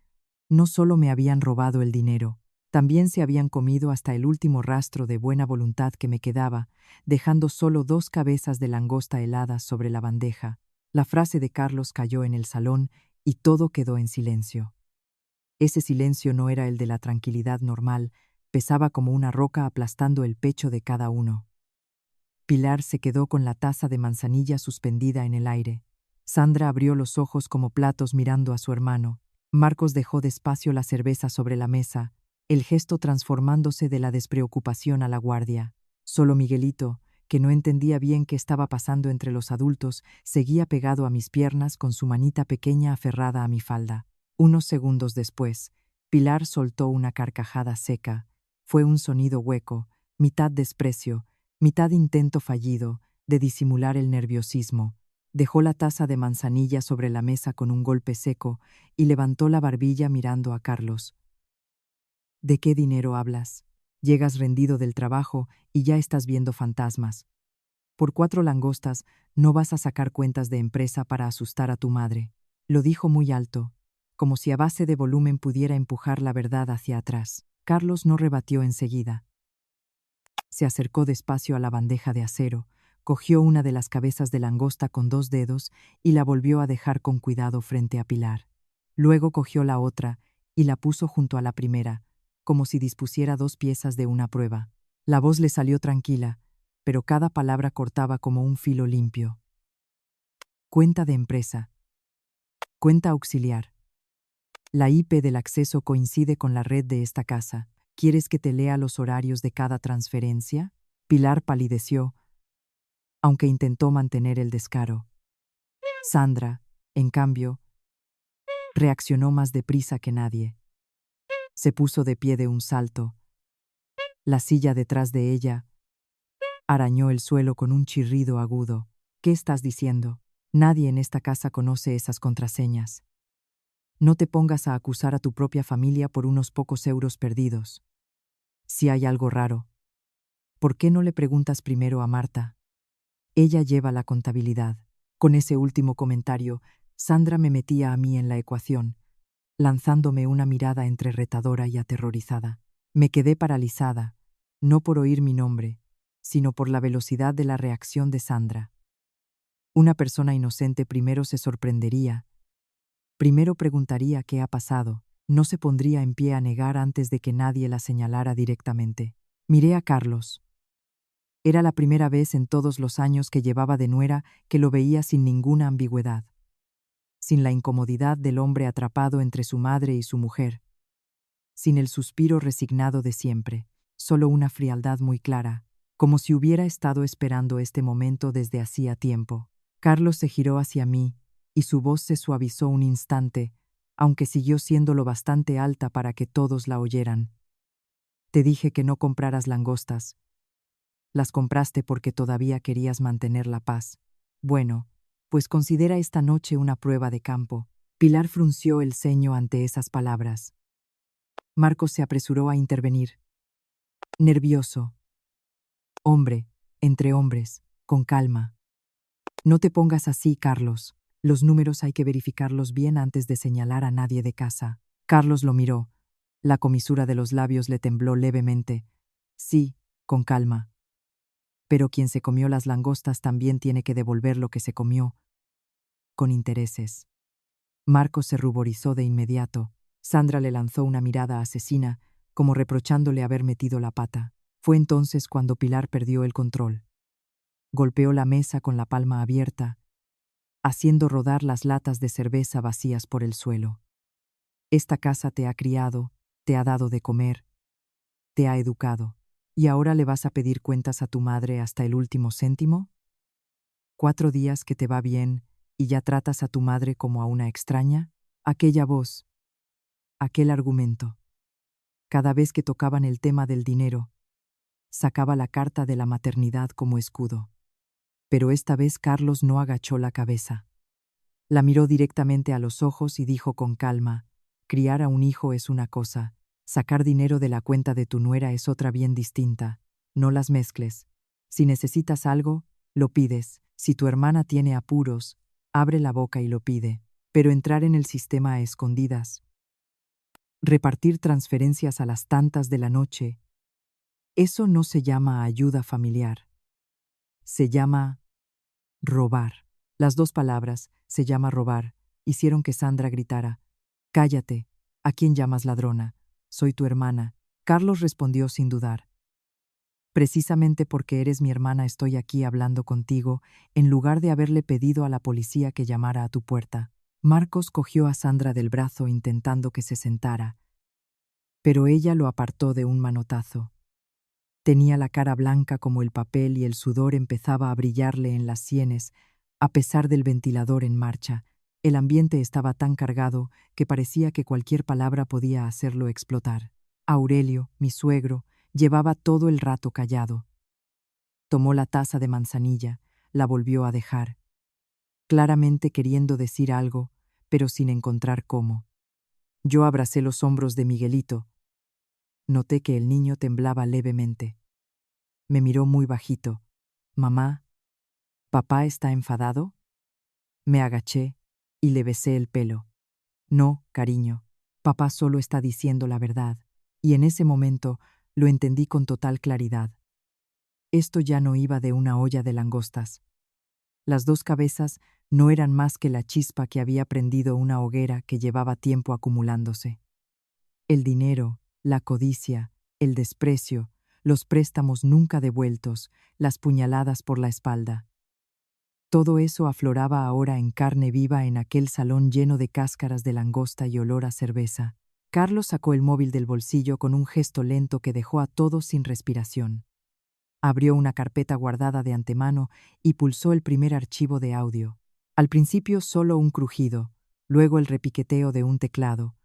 no solo me habían robado el dinero, también se habían comido hasta el último rastro de buena voluntad que me quedaba, dejando solo 2 cabezas de langosta heladas sobre la bandeja. La frase de Carlos cayó en el salón y todo quedó en silencio. Ese silencio no era el de la tranquilidad normal, pesaba como una roca aplastando el pecho de cada uno. Pilar se quedó con la taza de manzanilla suspendida en el aire. Sandra abrió los ojos como platos mirando a su hermano. Marcos dejó despacio la cerveza sobre la mesa, el gesto transformándose de la despreocupación a la guardia. Solo Miguelito, que no entendía bien qué estaba pasando entre los adultos, seguía pegado a mis piernas con su manita pequeña aferrada a mi falda. Unos segundos después, Pilar soltó una carcajada seca. Fue un sonido hueco, mitad desprecio, Mitad intento fallido de disimular el nerviosismo, dejó la taza de manzanilla sobre la mesa con un golpe seco y levantó la barbilla mirando a Carlos. ¿De qué dinero hablas? Llegas rendido del trabajo y ya estás viendo fantasmas. Por 4 langostas no vas a sacar cuentas de empresa para asustar a tu madre. Lo dijo muy alto, como si a base de volumen pudiera empujar la verdad hacia atrás. Carlos no rebatió enseguida. Se acercó despacio a la bandeja de acero, cogió una de las cabezas de langosta con 2 dedos y la volvió a dejar con cuidado frente a Pilar. Luego cogió la otra y la puso junto a la primera, como si dispusiera 2 piezas de una prueba. La voz le salió tranquila, pero cada palabra cortaba como un filo limpio. Cuenta de empresa. Cuenta auxiliar. La IP del acceso coincide con la red de esta casa. ¿Quieres que te lea los horarios de cada transferencia? Pilar palideció, aunque intentó mantener el descaro. Sandra, en cambio, reaccionó más deprisa que nadie. Se puso de pie de un salto. La silla detrás de ella arañó el suelo con un chirrido agudo. ¿Qué estás diciendo? Nadie en esta casa conoce esas contraseñas. No te pongas a acusar a tu propia familia por unos pocos euros perdidos. Si hay algo raro, ¿por qué no le preguntas primero a Marta? Ella lleva la contabilidad. Con ese último comentario, Sandra me metía a mí en la ecuación, lanzándome una mirada entre retadora y aterrorizada. Me quedé paralizada, no por oír mi nombre, sino por la velocidad de la reacción de Sandra. Una persona inocente primero se sorprendería, primero preguntaría qué ha pasado, no se pondría en pie a negar antes de que nadie la señalara directamente. Miré a Carlos. Era la primera vez en todos los años que llevaba de nuera que lo veía sin ninguna ambigüedad, sin la incomodidad del hombre atrapado entre su madre y su mujer, sin el suspiro resignado de siempre, solo una frialdad muy clara, como si hubiera estado esperando este momento desde hacía tiempo. Carlos se giró hacia mí, y su voz se suavizó un instante, aunque siguió siendo lo bastante alta para que todos la oyeran. Te dije que no compraras langostas. Las compraste porque todavía querías mantener la paz. Bueno, pues considera esta noche una prueba de campo. Pilar frunció el ceño ante esas palabras. Marcos se apresuró a intervenir. Nervioso. Hombre, entre hombres, con calma. No te pongas así, Carlos. Los números hay que verificarlos bien antes de señalar a nadie de casa. Carlos lo miró. La comisura de los labios le tembló levemente. Sí, con calma. Pero quien se comió las langostas también tiene que devolver lo que se comió, con intereses. Marcos se ruborizó de inmediato. Sandra le lanzó una mirada asesina, como reprochándole haber metido la pata. Fue entonces cuando Pilar perdió el control. Golpeó la mesa con la palma abierta, haciendo rodar las latas de cerveza vacías por el suelo. Esta casa te ha criado, te ha dado de comer, te ha educado. ¿Y ahora le vas a pedir cuentas a tu madre hasta el último céntimo? 4 días que te va bien y ya tratas a tu madre como a una extraña. Aquella voz, aquel argumento. Cada vez que tocaban el tema del dinero, sacaba la carta de la maternidad como escudo. Pero esta vez Carlos no agachó la cabeza. La miró directamente a los ojos y dijo con calma: criar a un hijo es una cosa, sacar dinero de la cuenta de tu nuera es otra bien distinta. No las mezcles. Si necesitas algo, lo pides. Si tu hermana tiene apuros, abre la boca y lo pide. Pero entrar en el sistema a escondidas, repartir transferencias a las tantas de la noche, eso no se llama ayuda familiar. Se llama robar. Las 2 palabras, se llama robar, hicieron que Sandra gritara: «Cállate, ¿a quién llamas ladrona? Soy tu hermana». Carlos respondió sin dudar: «Precisamente porque eres mi hermana estoy aquí hablando contigo, en lugar de haberle pedido a la policía que llamara a tu puerta». Marcos cogió a Sandra del brazo intentando que se sentara, pero ella lo apartó de un manotazo. Tenía la cara blanca como el papel y el sudor empezaba a brillarle en las sienes, a pesar del ventilador en marcha. El ambiente estaba tan cargado que parecía que cualquier palabra podía hacerlo explotar. Aurelio, mi suegro, llevaba todo el rato callado. Tomó la taza de manzanilla, la volvió a dejar, claramente queriendo decir algo, pero sin encontrar cómo. Yo abracé los hombros de Miguelito. Noté que el niño temblaba levemente. Me miró muy bajito. «Mamá, ¿papá está enfadado?» Me agaché y le besé el pelo. «No, cariño, papá solo está diciendo la verdad». Y en ese momento lo entendí con total claridad. Esto ya no iba de una olla de langostas. Las dos cabezas no eran más que la chispa que había prendido una hoguera que llevaba tiempo acumulándose. El dinero, la codicia, el desprecio, los préstamos nunca devueltos, las puñaladas por la espalda. Todo eso afloraba ahora en carne viva en aquel salón lleno de cáscaras de langosta y olor a cerveza. Carlos sacó el móvil del bolsillo con un gesto lento que dejó a todos sin respiración. Abrió una carpeta guardada de antemano y pulsó el primer archivo de audio. Al principio solo un crujido, luego el repiqueteo de un teclado,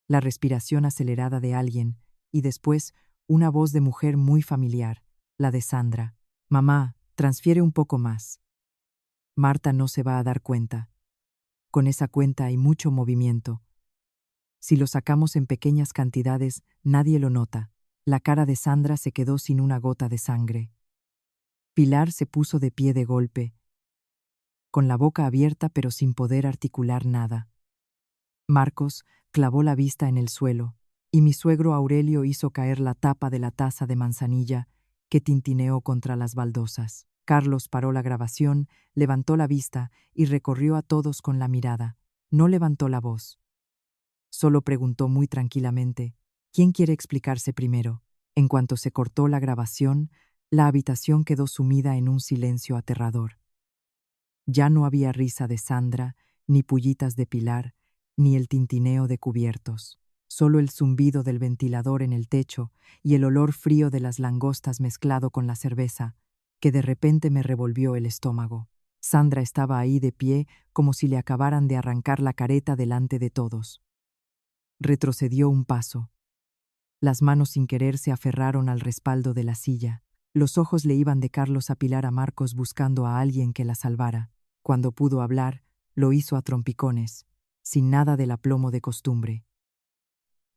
la respiración acelerada de alguien y después una voz de mujer muy familiar, la de Sandra. «Mamá, transfiere un poco más. Marta no se va a dar cuenta. Con esa cuenta hay mucho movimiento. Si lo sacamos en pequeñas cantidades, nadie lo nota». La cara de Sandra se quedó sin una gota de sangre. Pilar se puso de pie de golpe, con la boca abierta pero sin poder articular nada. Marcos clavó la vista en el suelo, y mi suegro Aurelio hizo caer la tapa de la taza de manzanilla que tintineó contra las baldosas. Carlos paró la grabación, levantó la vista y recorrió a todos con la mirada. No levantó la voz. Solo preguntó muy tranquilamente: «¿Quién quiere explicarse primero?». En cuanto se cortó la grabación, la habitación quedó sumida en un silencio aterrador. Ya no había risa de Sandra, ni pullitas de Pilar, ni el tintineo de cubiertos. Solo el zumbido del ventilador en el techo y el olor frío de las langostas mezclado con la cerveza, que de repente me revolvió el estómago. Sandra estaba ahí de pie como si le acabaran de arrancar la careta delante de todos. Retrocedió un paso. Las manos sin querer se aferraron al respaldo de la silla. Los ojos le iban de Carlos a Pilar a Marcos buscando a alguien que la salvara. Cuando pudo hablar, lo hizo a trompicones, sin nada del aplomo de costumbre.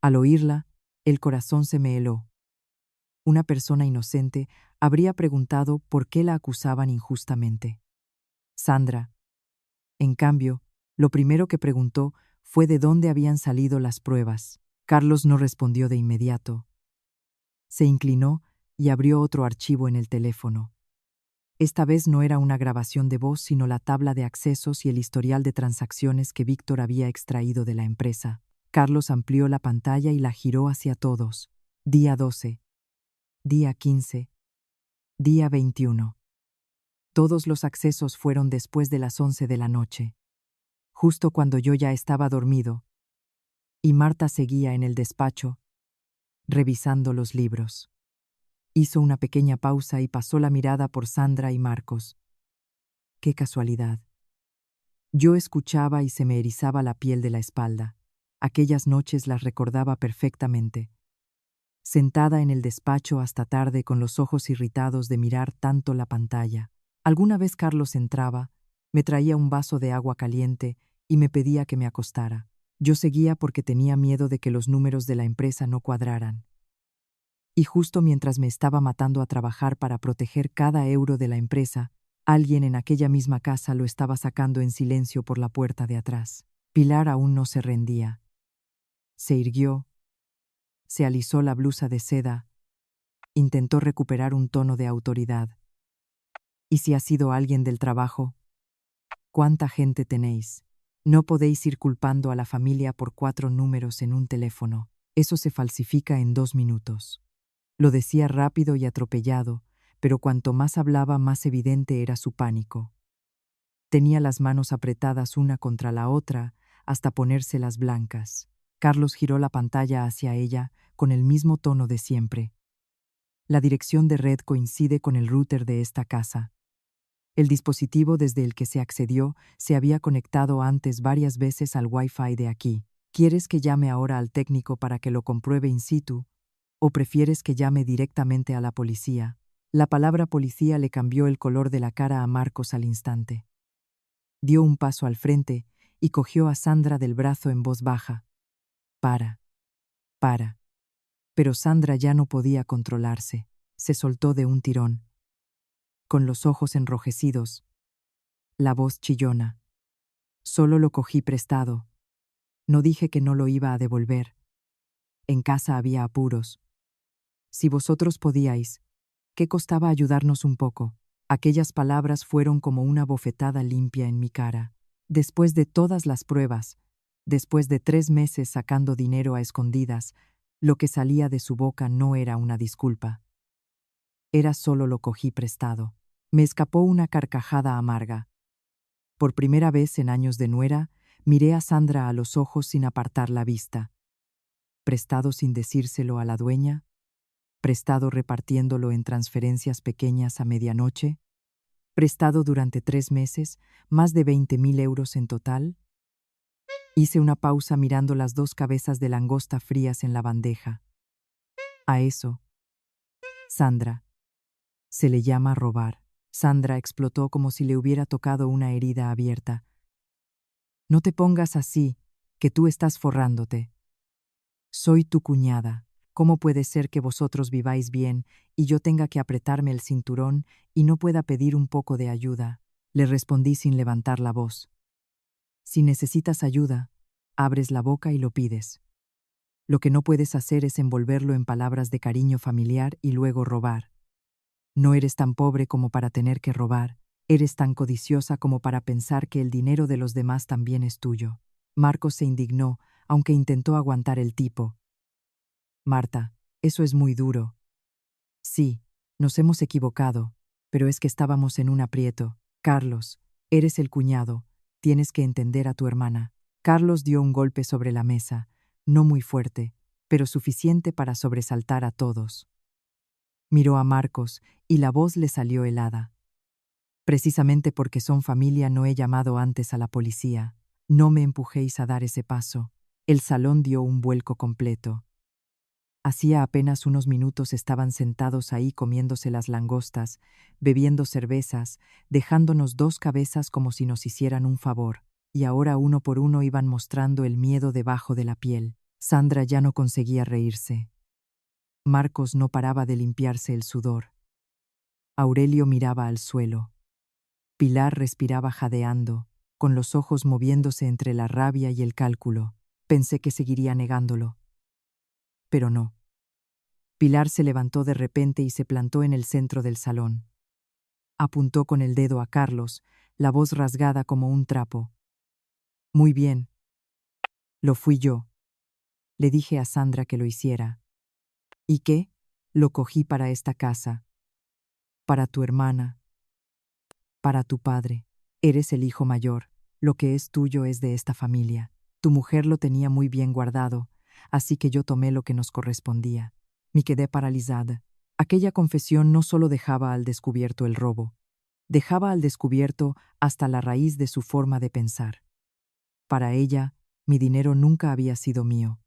Al oírla, el corazón se me heló. Una persona inocente habría preguntado por qué la acusaban injustamente. Sandra, en cambio, lo primero que preguntó fue de dónde habían salido las pruebas. Carlos no respondió de inmediato. Se inclinó y abrió otro archivo en el teléfono. Esta vez no era una grabación de voz, sino la tabla de accesos y el historial de transacciones que Víctor había extraído de la empresa. Carlos amplió la pantalla y la giró hacia todos. Día 12. Día 15. Día 21. Todos los accesos fueron después de las 11 de la noche, justo cuando yo ya estaba dormido, y Marta seguía en el despacho, revisando los libros. Hizo una pequeña pausa y pasó la mirada por Sandra y Marcos. ¡Qué casualidad! Yo escuchaba y se me erizaba la piel de la espalda. Aquellas noches las recordaba perfectamente. Sentada en el despacho hasta tarde con los ojos irritados de mirar tanto la pantalla. Alguna vez Carlos entraba, me traía un vaso de agua caliente y me pedía que me acostara. Yo seguía porque tenía miedo de que los números de la empresa no cuadraran. Y justo mientras me estaba matando a trabajar para proteger cada euro de la empresa, alguien en aquella misma casa lo estaba sacando en silencio por la puerta de atrás. Pilar aún no se rendía. Se irguió, se alisó la blusa de seda, intentó recuperar un tono de autoridad. ¿Y si ha sido alguien del trabajo? ¿Cuánta gente tenéis? No podéis ir culpando a la familia por 4 números en un teléfono. Eso se falsifica en 2 minutos. Lo decía rápido y atropellado, pero cuanto más hablaba, más evidente era su pánico. Tenía las manos apretadas una contra la otra hasta ponérselas blancas. Carlos giró la pantalla hacia ella con el mismo tono de siempre. La dirección de red coincide con el router de esta casa. El dispositivo desde el que se accedió se había conectado antes varias veces al Wi-Fi de aquí. ¿Quieres que llame ahora al técnico para que lo compruebe in situ? ¿O prefieres que llame directamente a la policía? La palabra policía le cambió el color de la cara a Marcos al instante. Dio un paso al frente y cogió a Sandra del brazo en voz baja. Para. Pero Sandra ya no podía controlarse. Se soltó de un tirón. Con los ojos enrojecidos. La voz chillona. Solo lo cogí prestado. No dije que no lo iba a devolver. En casa había apuros. Si vosotros podíais, ¿qué costaba ayudarnos un poco? Aquellas palabras fueron como una bofetada limpia en mi cara. Después de todas las pruebas, después de 3 meses sacando dinero a escondidas, lo que salía de su boca no era una disculpa. Era solo lo cogí prestado. Me escapó una carcajada amarga. Por primera vez en años de nuera, miré a Sandra a los ojos sin apartar la vista. Prestado sin decírselo a la dueña, prestado repartiéndolo en transferencias pequeñas a medianoche, prestado durante 3 meses, más de 20.000 euros en total. Hice una pausa mirando las 2 cabezas de langosta frías en la bandeja. A eso, Sandra, se le llama robar. Sandra explotó como si le hubiera tocado una herida abierta. No te pongas así, que tú estás forrándote. Soy tu cuñada. ¿Cómo puede ser que vosotros viváis bien y yo tenga que apretarme el cinturón y no pueda pedir un poco de ayuda? Le respondí sin levantar la voz. Si necesitas ayuda, abres la boca y lo pides. Lo que no puedes hacer es envolverlo en palabras de cariño familiar y luego robar. No eres tan pobre como para tener que robar, eres tan codiciosa como para pensar que el dinero de los demás también es tuyo. Marcos se indignó, aunque intentó aguantar el tipo. Marta, eso es muy duro. Sí, nos hemos equivocado, pero es que estábamos en un aprieto. Carlos, eres el cuñado, tienes que entender a tu hermana. Carlos dio un golpe sobre la mesa, no muy fuerte, pero suficiente para sobresaltar a todos. Miró a Marcos y la voz le salió helada. Precisamente porque son familia no he llamado antes a la policía. No me empujéis a dar ese paso. El salón dio un vuelco completo. Hacía apenas unos minutos estaban sentados ahí comiéndose las langostas, bebiendo cervezas, dejándonos 2 cabezas como si nos hicieran un favor, y ahora uno por uno iban mostrando el miedo debajo de la piel. Sandra ya no conseguía reírse. Marcos no paraba de limpiarse el sudor. Aurelio miraba al suelo. Pilar respiraba jadeando, con los ojos moviéndose entre la rabia y el cálculo. Pensé que seguiría negándolo. Pero no. Pilar se levantó de repente y se plantó en el centro del salón. Apuntó con el dedo a Carlos, la voz rasgada como un trapo. Muy bien. Lo fui yo. Le dije a Sandra que lo hiciera. ¿Y qué? Lo cogí para esta casa. Para tu hermana. Para tu padre. Eres el hijo mayor. Lo que es tuyo es de esta familia. Tu mujer lo tenía muy bien guardado, así que yo tomé lo que nos correspondía. Me quedé paralizada. Aquella confesión no solo dejaba al descubierto el robo, dejaba al descubierto hasta la raíz de su forma de pensar. Para ella, mi dinero nunca había sido mío.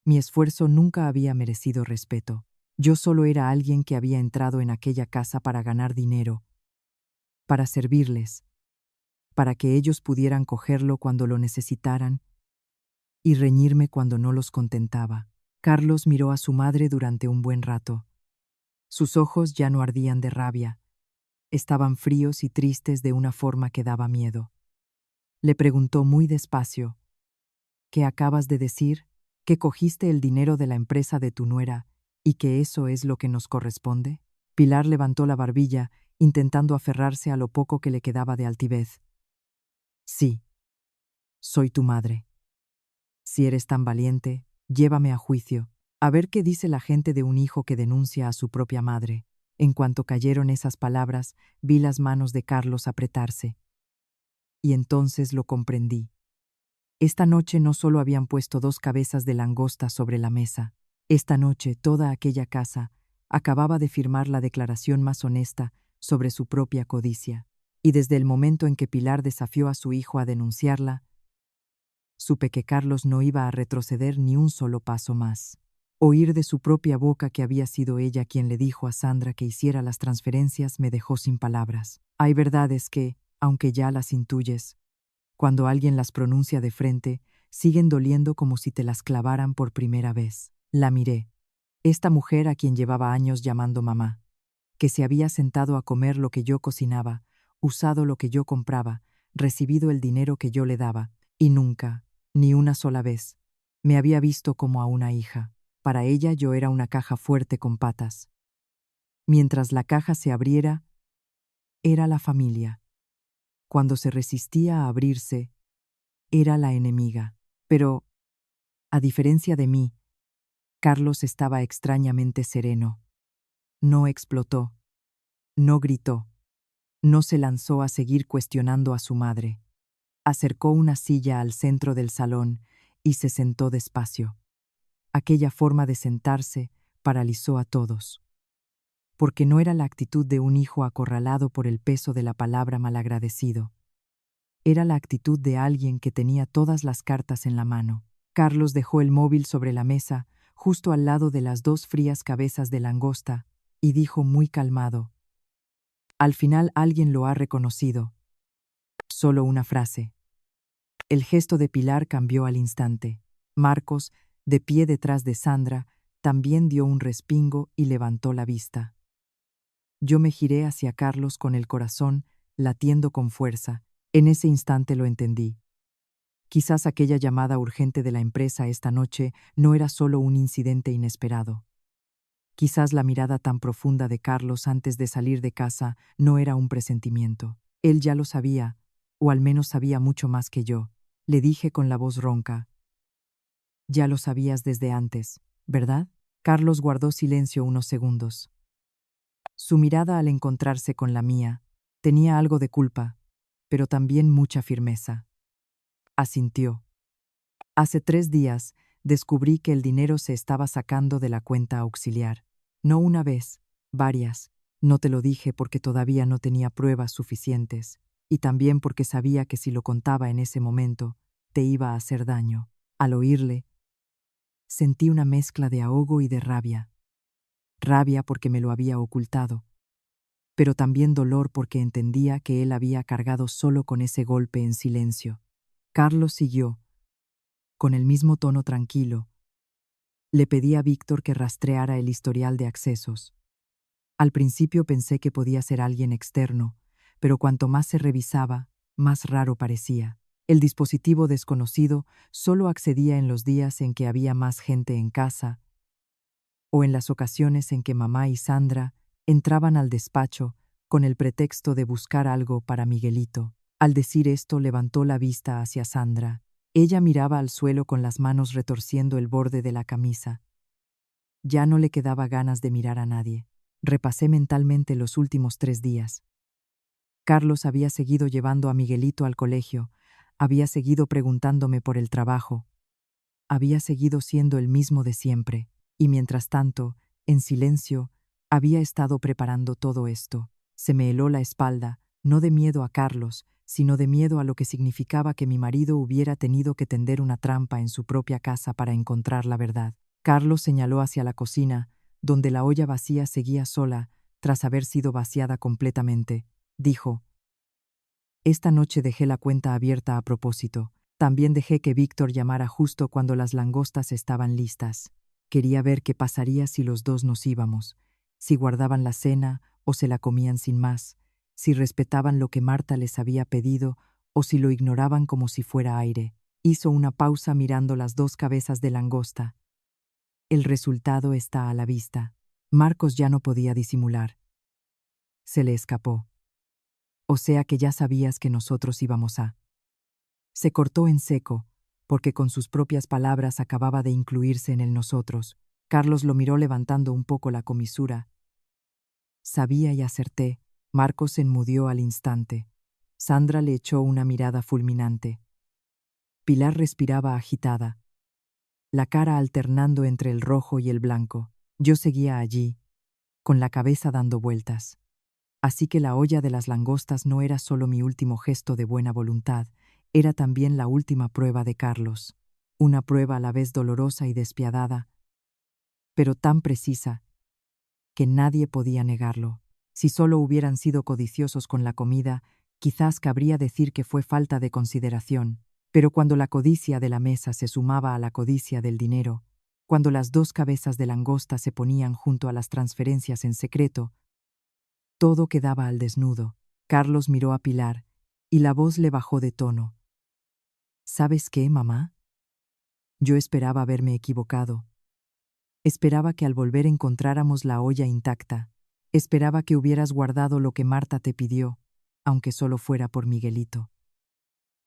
Mi esfuerzo nunca había merecido respeto. Yo solo era alguien que había entrado en aquella casa para ganar dinero, para servirles, para que ellos pudieran cogerlo cuando lo necesitaran y reñirme cuando no los contentaba. Carlos miró a su madre durante un buen rato. Sus ojos ya no ardían de rabia. Estaban fríos y tristes de una forma que daba miedo. Le preguntó muy despacio: ¿Qué acabas de decir? ¿Que cogiste el dinero de la empresa de tu nuera y que eso es lo que nos corresponde? Pilar levantó la barbilla, intentando aferrarse a lo poco que le quedaba de altivez. Sí, soy tu madre. Si eres tan valiente, llévame a juicio, a ver qué dice la gente de un hijo que denuncia a su propia madre. En cuanto cayeron esas palabras, vi las manos de Carlos apretarse. Y entonces lo comprendí. Esta noche no solo habían puesto 2 cabezas de langosta sobre la mesa. Esta noche toda aquella casa acababa de firmar la declaración más honesta sobre su propia codicia. Y desde el momento en que Pilar desafió a su hijo a denunciarla, supe que Carlos no iba a retroceder ni un solo paso más. Oír de su propia boca que había sido ella quien le dijo a Sandra que hiciera las transferencias me dejó sin palabras. Hay verdades que, aunque ya las intuyes, cuando alguien las pronuncia de frente, siguen doliendo como si te las clavaran por primera vez. La miré. Esta mujer a quien llevaba años llamando mamá, que se había sentado a comer lo que yo cocinaba, usado lo que yo compraba, recibido el dinero que yo le daba, y nunca, ni una sola vez, me había visto como a una hija. Para ella yo era una caja fuerte con patas. Mientras la caja se abriera, era la familia. Cuando se resistía a abrirse, era la enemiga. Pero, a diferencia de mí, Carlos estaba extrañamente sereno. No explotó, no gritó, no se lanzó a seguir cuestionando a su madre. Acercó una silla al centro del salón y se sentó despacio. Aquella forma de sentarse paralizó a todos, porque no era la actitud de un hijo acorralado por el peso de la palabra malagradecido. Era la actitud de alguien que tenía todas las cartas en la mano. Carlos dejó el móvil sobre la mesa, justo al lado de las dos frías cabezas de langosta, y dijo muy calmado: «Al final alguien lo ha reconocido». Solo una frase. El gesto de Pilar cambió al instante. Marcos, de pie detrás de Sandra, también dio un respingo y levantó la vista. Yo me giré hacia Carlos con el corazón latiendo con fuerza. En ese instante lo entendí. Quizás aquella llamada urgente de la empresa esta noche no era solo un incidente inesperado. Quizás la mirada tan profunda de Carlos antes de salir de casa no era un presentimiento. Él ya lo sabía, o al menos sabía mucho más que yo. Le dije con la voz ronca: «Ya lo sabías desde antes, ¿verdad?». Carlos guardó silencio unos segundos. Su mirada al encontrarse con la mía tenía algo de culpa, pero también mucha firmeza. Asintió. Hace 3 días descubrí que el dinero se estaba sacando de la cuenta auxiliar. No una vez, varias. No te lo dije porque todavía no tenía pruebas suficientes, y también porque sabía que si lo contaba en ese momento, te iba a hacer daño. Al oírle, sentí una mezcla de ahogo y de rabia. Rabia porque me lo había ocultado, pero también dolor porque entendía que él había cargado solo con ese golpe en silencio. Carlos siguió, con el mismo tono tranquilo. Le pedí a Víctor que rastreara el historial de accesos. Al principio pensé que podía ser alguien externo, pero cuanto más se revisaba, más raro parecía. El dispositivo desconocido solo accedía en los días en que había más gente en casa o en las ocasiones en que mamá y Sandra entraban al despacho con el pretexto de buscar algo para Miguelito. Al decir esto, levantó la vista hacia Sandra. Ella miraba al suelo con las manos retorciendo el borde de la camisa. Ya no le quedaba ganas de mirar a nadie. Repasé mentalmente los últimos 3 días. Carlos había seguido llevando a Miguelito al colegio, había seguido preguntándome por el trabajo, había seguido siendo el mismo de siempre, y mientras tanto, en silencio, había estado preparando todo esto. Se me heló la espalda, no de miedo a Carlos, sino de miedo a lo que significaba que mi marido hubiera tenido que tender una trampa en su propia casa para encontrar la verdad. Carlos señaló hacia la cocina, donde la olla vacía seguía sola, tras haber sido vaciada completamente. Dijo: «Esta noche dejé la cuenta abierta a propósito. También dejé que Víctor llamara justo cuando las langostas estaban listas. Quería ver qué pasaría si los dos nos íbamos, si guardaban la cena o se la comían sin más, si respetaban lo que Marta les había pedido o si lo ignoraban como si fuera aire». Hizo una pausa mirando las 2 cabezas de langosta. El resultado está a la vista. Marcos ya no podía disimular. Se le escapó. «O sea que ya sabías que nosotros íbamos a…». Se cortó en seco, porque con sus propias palabras acababa de incluirse en el nosotros. Carlos lo miró levantando un poco la comisura. «Sabía y acerté». Marcos se enmudeó al instante. Sandra le echó una mirada fulminante. Pilar respiraba agitada, la cara alternando entre el rojo y el blanco. Yo seguía allí, con la cabeza dando vueltas. Así que la olla de las langostas no era solo mi último gesto de buena voluntad, era también la última prueba de Carlos. Una prueba a la vez dolorosa y despiadada, pero tan precisa que nadie podía negarlo. Si solo hubieran sido codiciosos con la comida, quizás cabría decir que fue falta de consideración, pero cuando la codicia de la mesa se sumaba a la codicia del dinero, cuando las dos cabezas de langosta se ponían junto a las transferencias en secreto, todo quedaba al desnudo. Carlos miró a Pilar, y la voz le bajó de tono. ¿Sabes qué, mamá? Yo esperaba haberme equivocado. Esperaba que al volver encontráramos la olla intacta. Esperaba que hubieras guardado lo que Marta te pidió, aunque solo fuera por Miguelito.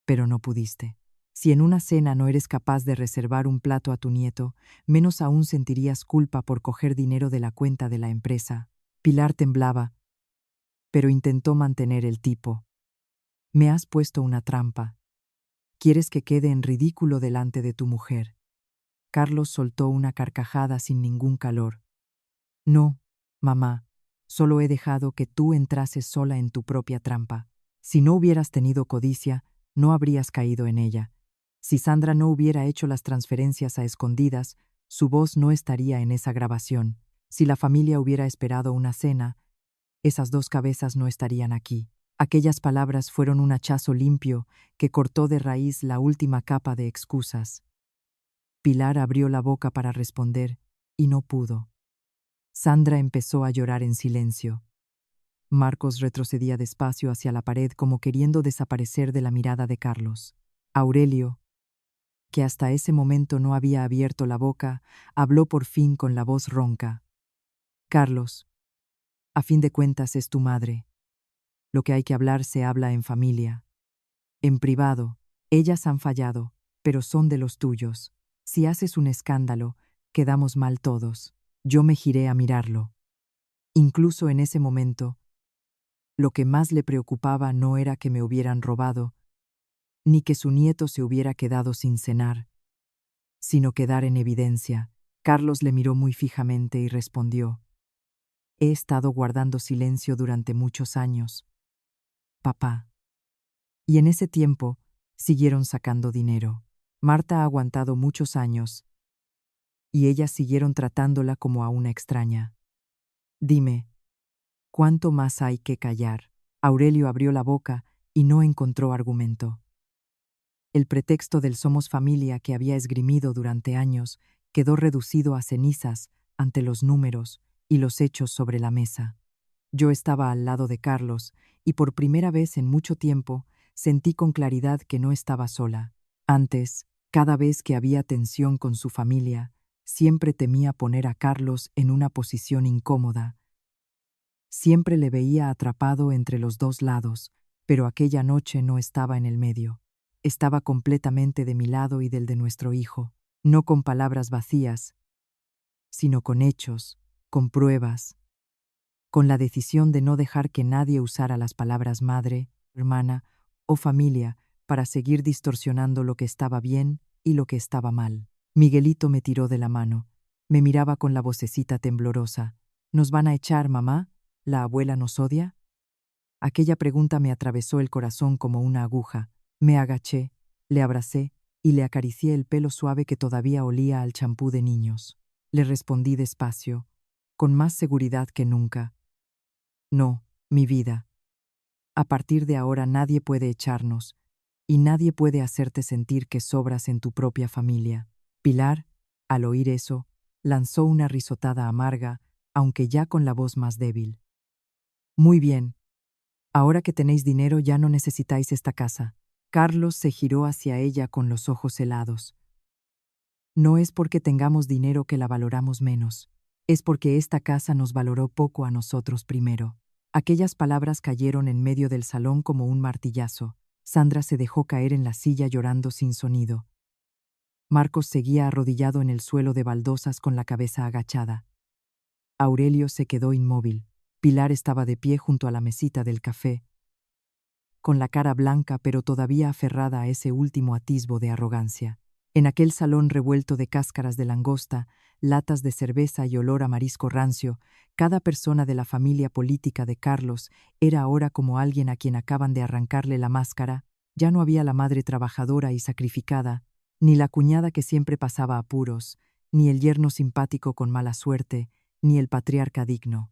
Pero no pudiste. Si en una cena no eres capaz de reservar un plato a tu nieto, menos aún sentirías culpa por coger dinero de la cuenta de la empresa. Pilar temblaba, pero intentó mantener el tipo. Me has puesto una trampa. Quieres que quede en ridículo delante de tu mujer. Carlos soltó una carcajada sin ningún calor. No, mamá, solo he dejado que tú entrases sola en tu propia trampa. Si no hubieras tenido codicia, no habrías caído en ella. Si Sandra no hubiera hecho las transferencias a escondidas, su voz no estaría en esa grabación. Si la familia hubiera esperado una cena, esas dos cabezas no estarían aquí. Aquellas palabras fueron un hachazo limpio que cortó de raíz la última capa de excusas. Pilar abrió la boca para responder, y no pudo. Sandra empezó a llorar en silencio. Marcos retrocedía despacio hacia la pared como queriendo desaparecer de la mirada de Carlos. Aurelio, que hasta ese momento no había abierto la boca, habló por fin con la voz ronca. Carlos, a fin de cuentas es tu madre. Lo que hay que hablar se habla en familia. En privado, ellas han fallado, pero son de los tuyos. Si haces un escándalo, quedamos mal todos. Yo me giré a mirarlo. Incluso en ese momento, lo que más le preocupaba no era que me hubieran robado, ni que su nieto se hubiera quedado sin cenar, sino quedar en evidencia. Carlos le miró muy fijamente y respondió: He estado guardando silencio durante muchos años, papá. Y en ese tiempo, siguieron sacando dinero. Marta ha aguantado muchos años, y ellas siguieron tratándola como a una extraña. Dime, ¿cuánto más hay que callar? Aurelio abrió la boca y no encontró argumento. El pretexto del somos familia que había esgrimido durante años quedó reducido a cenizas ante los números y los hechos sobre la mesa. Yo estaba al lado de Carlos y por primera vez en mucho tiempo sentí con claridad que no estaba sola. Antes, cada vez que había tensión con su familia, siempre temía poner a Carlos en una posición incómoda. Siempre le veía atrapado entre los dos lados, pero aquella noche no estaba en el medio. Estaba completamente de mi lado y del de nuestro hijo, no con palabras vacías, sino con hechos, con pruebas, con la decisión de no dejar que nadie usara las palabras madre, hermana o familia para seguir distorsionando lo que estaba bien y lo que estaba mal. Miguelito me tiró de la mano. Me miraba con la vocecita temblorosa. ¿Nos van a echar, mamá? ¿La abuela nos odia? Aquella pregunta me atravesó el corazón como una aguja. Me agaché, le abracé y le acaricié el pelo suave que todavía olía al champú de niños. Le respondí despacio, con más seguridad que nunca. No, mi vida. A partir de ahora nadie puede echarnos, y nadie puede hacerte sentir que sobras en tu propia familia. Pilar, al oír eso, lanzó una risotada amarga, aunque ya con la voz más débil. Muy bien. Ahora que tenéis dinero ya no necesitáis esta casa. Carlos se giró hacia ella con los ojos helados. No es porque tengamos dinero que la valoramos menos. Es porque esta casa nos valoró poco a nosotros primero. Aquellas palabras cayeron en medio del salón como un martillazo. Sandra se dejó caer en la silla llorando sin sonido. Marcos seguía arrodillado en el suelo de baldosas con la cabeza agachada. Aurelio se quedó inmóvil. Pilar estaba de pie junto a la mesita del café, con la cara blanca pero todavía aferrada a ese último atisbo de arrogancia. En aquel salón revuelto de cáscaras de langosta, latas de cerveza y olor a marisco rancio, cada persona de la familia política de Carlos era ahora como alguien a quien acaban de arrancarle la máscara. Ya no había la madre trabajadora y sacrificada, ni la cuñada que siempre pasaba apuros, ni el yerno simpático con mala suerte, ni el patriarca digno.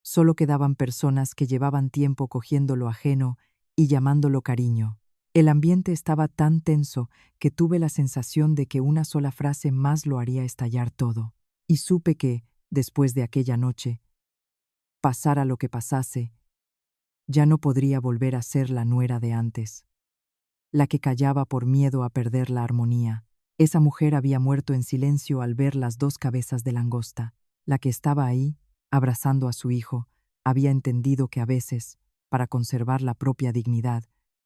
Solo quedaban personas que llevaban tiempo cogiendo lo ajeno y llamándolo cariño. El ambiente estaba tan tenso que tuve la sensación de que una sola frase más lo haría estallar todo. Y supe que, después de aquella noche, pasara lo que pasase, ya no podría volver a ser la nuera de antes, la que callaba por miedo a perder la armonía. Esa mujer había muerto en silencio al ver las dos cabezas de langosta. La que estaba ahí, abrazando a su hijo, había entendido que a veces, para conservar la propia dignidad,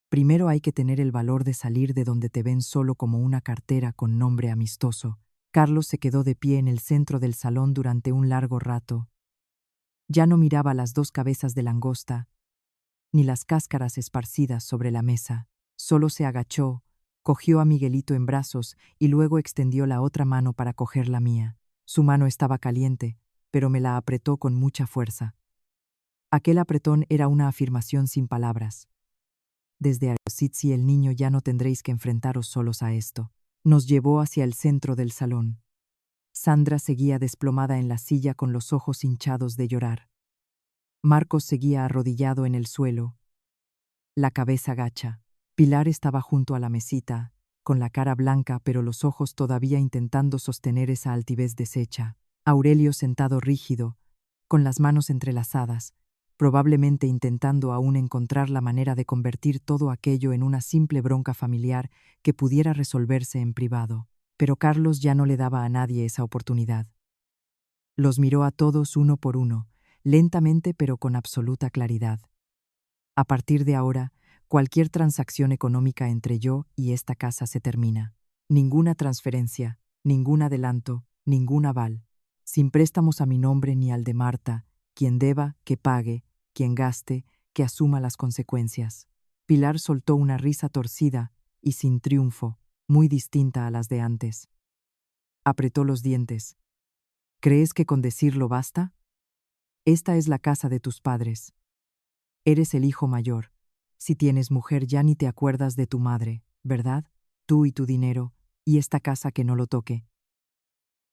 primero hay que tener el valor de salir de donde te ven solo como una cartera con nombre amistoso. Carlos se quedó de pie en el centro del salón durante un largo rato. Ya no miraba las dos cabezas de langosta, ni las cáscaras esparcidas sobre la mesa. Solo se agachó, cogió a Miguelito en brazos y luego extendió la otra mano para coger la mía. Su mano estaba caliente, pero me la apretó con mucha fuerza. Aquel apretón era una afirmación sin palabras. Desde ahora, Sitsi el niño, ya no tendréis que enfrentaros solos a esto. Nos llevó hacia el centro del salón. Sandra seguía desplomada en la silla con los ojos hinchados de llorar. Marcos seguía arrodillado en el suelo, la cabeza gacha. Pilar estaba junto a la mesita, con la cara blanca pero los ojos todavía intentando sostener esa altivez deshecha. Aurelio sentado rígido, con las manos entrelazadas, probablemente intentando aún encontrar la manera de convertir todo aquello en una simple bronca familiar que pudiera resolverse en privado. Pero Carlos ya no le daba a nadie esa oportunidad. Los miró a todos uno por uno, lentamente pero con absoluta claridad. A partir de ahora, cualquier transacción económica entre yo y esta casa se termina. Ninguna transferencia, ningún adelanto, ningún aval. Sin préstamos a mi nombre ni al de Marta, quien deba, que pague, quien gaste, que asuma las consecuencias. Pilar soltó una risa torcida y sin triunfo, muy distinta a las de antes. Apretó los dientes. ¿Crees que con decirlo basta? Esta es la casa de tus padres. Eres el hijo mayor. Si tienes mujer ya ni te acuerdas de tu madre, ¿verdad? Tú y tu dinero, y esta casa que no lo toque.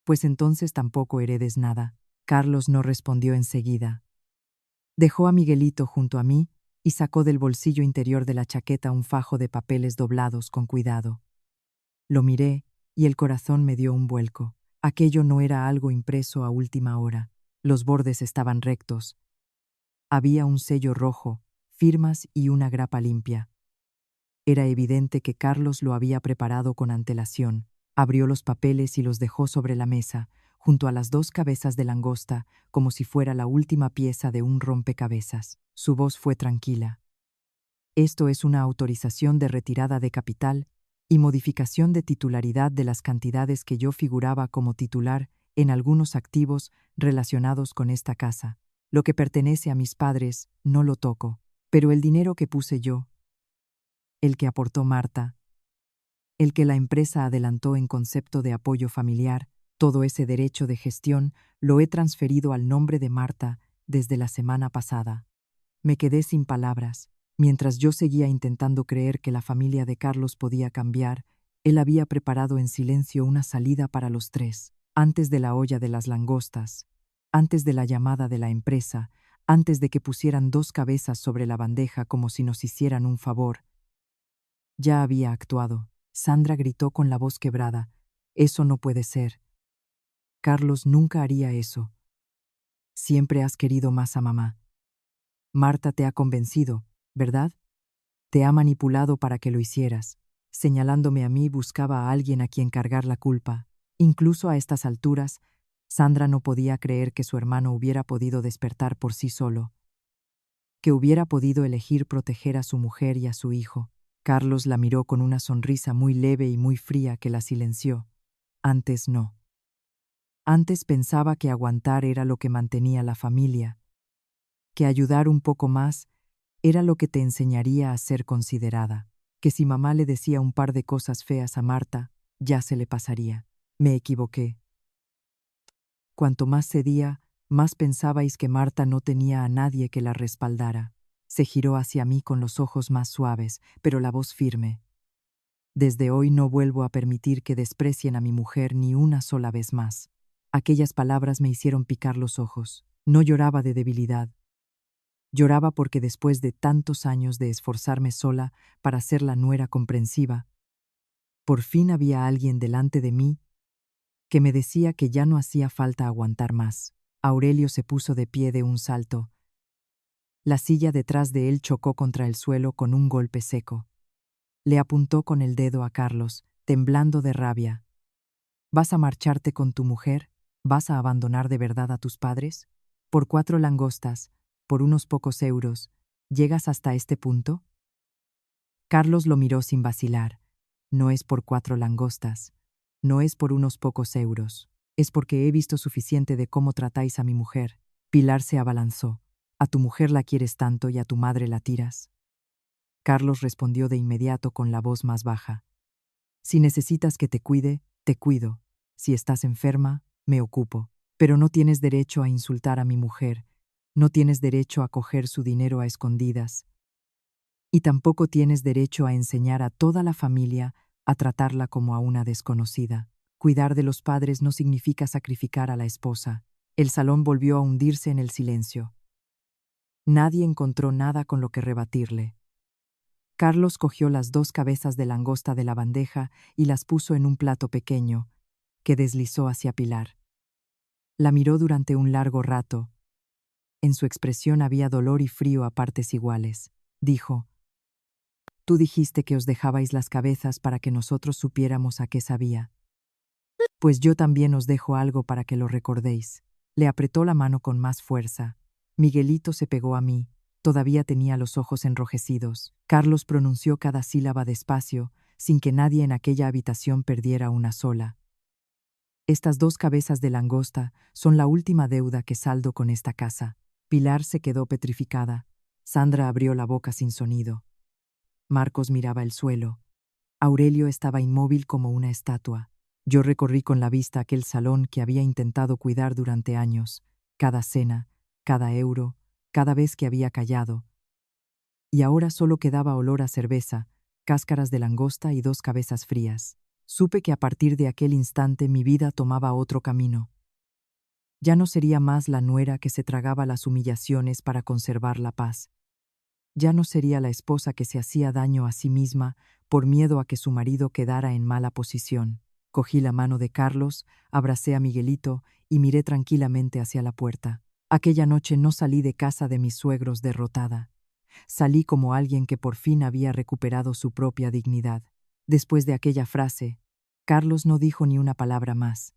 Pues entonces tampoco heredes nada. Carlos no respondió enseguida. Dejó a Miguelito junto a mí y sacó del bolsillo interior de la chaqueta un fajo de papeles doblados con cuidado. Lo miré y el corazón me dio un vuelco. Aquello no era algo impreso a última hora. Los bordes estaban rectos. Había un sello rojo, firmas y una grapa limpia. Era evidente que Carlos lo había preparado con antelación. Abrió los papeles y los dejó sobre la mesa, junto a las dos cabezas de langosta, como si fuera la última pieza de un rompecabezas. Su voz fue tranquila. Esto es una autorización de retirada de capital y modificación de titularidad de las cantidades que yo figuraba como titular en algunos activos relacionados con esta casa. Lo que pertenece a mis padres no lo toco, pero el dinero que puse yo, el que aportó Marta, el que la empresa adelantó en concepto de apoyo familiar, todo ese derecho de gestión lo he transferido al nombre de Marta desde la semana pasada. Me quedé sin palabras. Mientras yo seguía intentando creer que la familia de Carlos podía cambiar, él había preparado en silencio una salida para los tres, antes de la olla de las langostas, antes de la llamada de la empresa, antes de que pusieran dos cabezas sobre la bandeja como si nos hicieran un favor. Ya había actuado. Sandra gritó con la voz quebrada. Eso no puede ser. Carlos nunca haría eso. Siempre has querido más a mamá. Marta te ha convencido, ¿verdad? Te ha manipulado para que lo hicieras. Señalándome a mí, buscaba a alguien a quien cargar la culpa. Incluso a estas alturas, Sandra no podía creer que su hermano hubiera podido despertar por sí solo, que hubiera podido elegir proteger a su mujer y a su hijo. Carlos la miró con una sonrisa muy leve y muy fría que la silenció. Antes no. Antes pensaba que aguantar era lo que mantenía la familia, que ayudar un poco más era lo que te enseñaría a ser considerada, que si mamá le decía un par de cosas feas a Marta, ya se le pasaría. Me equivoqué. Cuanto más cedía, más pensabais que Marta no tenía a nadie que la respaldara. Se giró hacia mí con los ojos más suaves, pero la voz firme. Desde hoy no vuelvo a permitir que desprecien a mi mujer ni una sola vez más. Aquellas palabras me hicieron picar los ojos. No lloraba de debilidad. Lloraba porque después de tantos años de esforzarme sola para ser la nuera comprensiva, por fin había alguien delante de mí que me decía que ya no hacía falta aguantar más. Aurelio se puso de pie de un salto. La silla detrás de él chocó contra el suelo con un golpe seco. Le apuntó con el dedo a Carlos, temblando de rabia. ¿Vas a marcharte con tu mujer? ¿Vas a abandonar de verdad a tus padres? ¿Por 4 langostas, por unos pocos euros, llegas hasta este punto? Carlos lo miró sin vacilar. No es por 4 langostas. No es por unos pocos euros. Es porque he visto suficiente de cómo tratáis a mi mujer. Pilar se abalanzó. ¿A tu mujer la quieres tanto y a tu madre la tiras? Carlos respondió de inmediato con la voz más baja. Si necesitas que te cuide, te cuido. Si estás enferma, me ocupo. Pero no tienes derecho a insultar a mi mujer. No tienes derecho a coger su dinero a escondidas. Y tampoco tienes derecho a enseñar a toda la familia a tratarla como a una desconocida. Cuidar de los padres no significa sacrificar a la esposa. El salón volvió a hundirse en el silencio. Nadie encontró nada con lo que rebatirle. Carlos cogió las 2 cabezas de langosta de la bandeja y las puso en un plato pequeño, que deslizó hacia Pilar. La miró durante un largo rato. En su expresión había dolor y frío a partes iguales. Dijo: «Tú dijiste que os dejabais las cabezas para que nosotros supiéramos a qué sabía. Pues yo también os dejo algo para que lo recordéis». Le apretó la mano con más fuerza. Miguelito se pegó a mí. Todavía tenía los ojos enrojecidos. Carlos pronunció cada sílaba despacio, sin que nadie en aquella habitación perdiera una sola. «Estas 2 cabezas de langosta son la última deuda que saldo con esta casa». Pilar se quedó petrificada. Sandra abrió la boca sin sonido. Marcos miraba el suelo. Aurelio estaba inmóvil como una estatua. Yo recorrí con la vista aquel salón que había intentado cuidar durante años, cada cena, cada euro, cada vez que había callado. Y ahora solo quedaba olor a cerveza, cáscaras de langosta y 2 cabezas frías. Supe que a partir de aquel instante mi vida tomaba otro camino. Ya no sería más la nuera que se tragaba las humillaciones para conservar la paz. Ya no sería la esposa que se hacía daño a sí misma por miedo a que su marido quedara en mala posición. Cogí la mano de Carlos, abracé a Miguelito y miré tranquilamente hacia la puerta. Aquella noche no salí de casa de mis suegros derrotada. Salí como alguien que por fin había recuperado su propia dignidad. Después de aquella frase, Carlos no dijo ni una palabra más.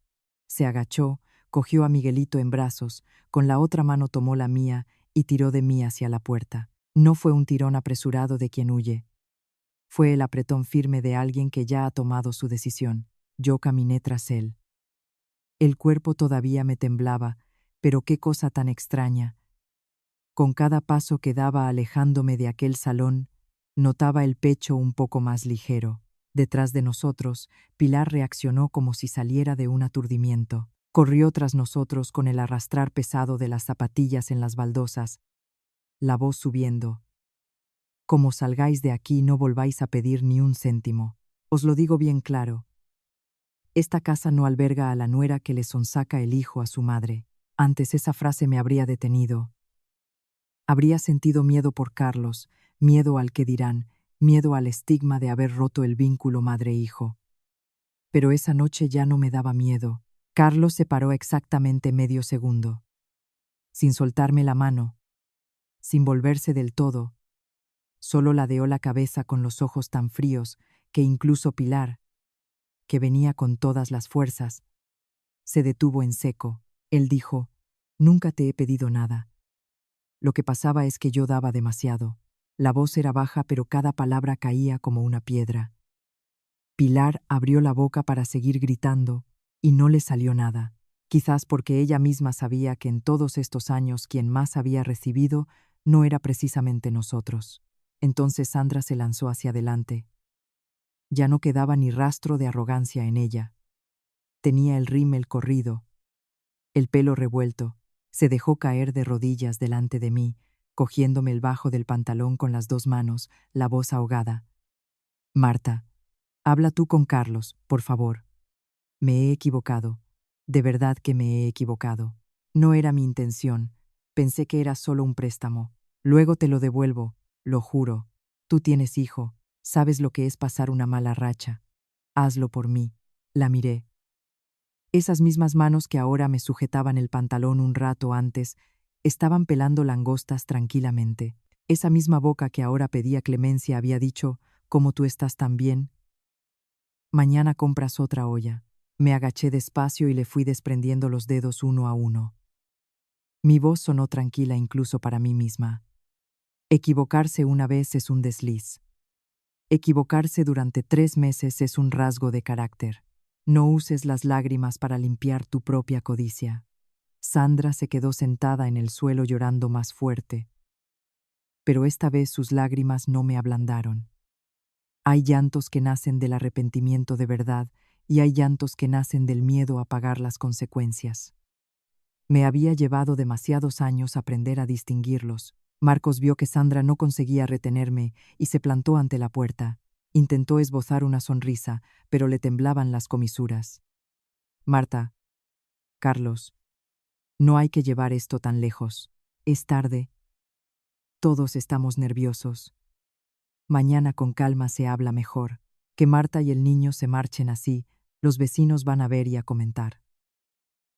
Se agachó, cogió a Miguelito en brazos, con la otra mano tomó la mía y tiró de mí hacia la puerta. No fue un tirón apresurado de quien huye. Fue el apretón firme de alguien que ya ha tomado su decisión. Yo caminé tras él. El cuerpo todavía me temblaba, pero qué cosa tan extraña. Con cada paso que daba alejándome de aquel salón, notaba el pecho un poco más ligero. Detrás de nosotros, Pilar reaccionó como si saliera de un aturdimiento. Corrió tras nosotros con el arrastrar pesado de las zapatillas en las baldosas, la voz subiendo. «Como salgáis de aquí no volváis a pedir ni un céntimo. Os lo digo bien claro. Esta casa no alberga a la nuera que le sonsaca el hijo a su madre». Antes esa frase me habría detenido. Habría sentido miedo por Carlos, miedo al que dirán, miedo al estigma de haber roto el vínculo madre-hijo. Pero esa noche ya no me daba miedo. Carlos se paró exactamente medio segundo. Sin soltarme la mano, sin volverse del todo, solo ladeó la cabeza con los ojos tan fríos que incluso Pilar, que venía con todas las fuerzas, se detuvo en seco. Él dijo: «Nunca te he pedido nada. Lo que pasaba es que yo daba demasiado». La voz era baja, pero cada palabra caía como una piedra. Pilar abrió la boca para seguir gritando, y no le salió nada. Quizás porque ella misma sabía que en todos estos años quien más había recibido no era precisamente nosotros. Entonces Sandra se lanzó hacia adelante. Ya no quedaba ni rastro de arrogancia en ella. Tenía el rímel corrido, el pelo revuelto. Se dejó caer de rodillas delante de mí, cogiéndome el bajo del pantalón con las 2 manos, la voz ahogada. «Marta, Habla tú con Carlos, por favor. Me he equivocado. De verdad que me he equivocado. No era mi intención. Pensé que era solo un préstamo. Luego te lo devuelvo, lo juro. Tú tienes hijo, sabes lo que es pasar una mala racha. Hazlo por mí. La miré. Esas mismas manos que ahora me sujetaban el pantalón un rato antes, estaban pelando langostas tranquilamente. Esa misma boca que ahora pedía clemencia había dicho, «¿Cómo tú estás tan bien? Mañana compras otra olla». Me agaché despacio y le fui desprendiendo los dedos uno a uno. Mi voz sonó tranquila incluso para mí misma. Equivocarse una vez es un desliz. Equivocarse durante 3 meses es un rasgo de carácter. No uses las lágrimas para limpiar tu propia codicia. Sandra se quedó sentada en el suelo llorando más fuerte. Pero esta vez sus lágrimas no me ablandaron. Hay llantos que nacen del arrepentimiento de verdad y hay llantos que nacen del miedo a pagar las consecuencias. Me había llevado demasiados años aprender a distinguirlos. Marcos vio que Sandra no conseguía retenerme y se plantó ante la puerta. Intentó esbozar una sonrisa, pero le temblaban las comisuras. Marta, Carlos, no hay que llevar esto tan lejos. Es tarde. Todos estamos nerviosos. Mañana con calma se habla mejor. Que Marta y el niño se marchen así, los vecinos van a ver y a comentar.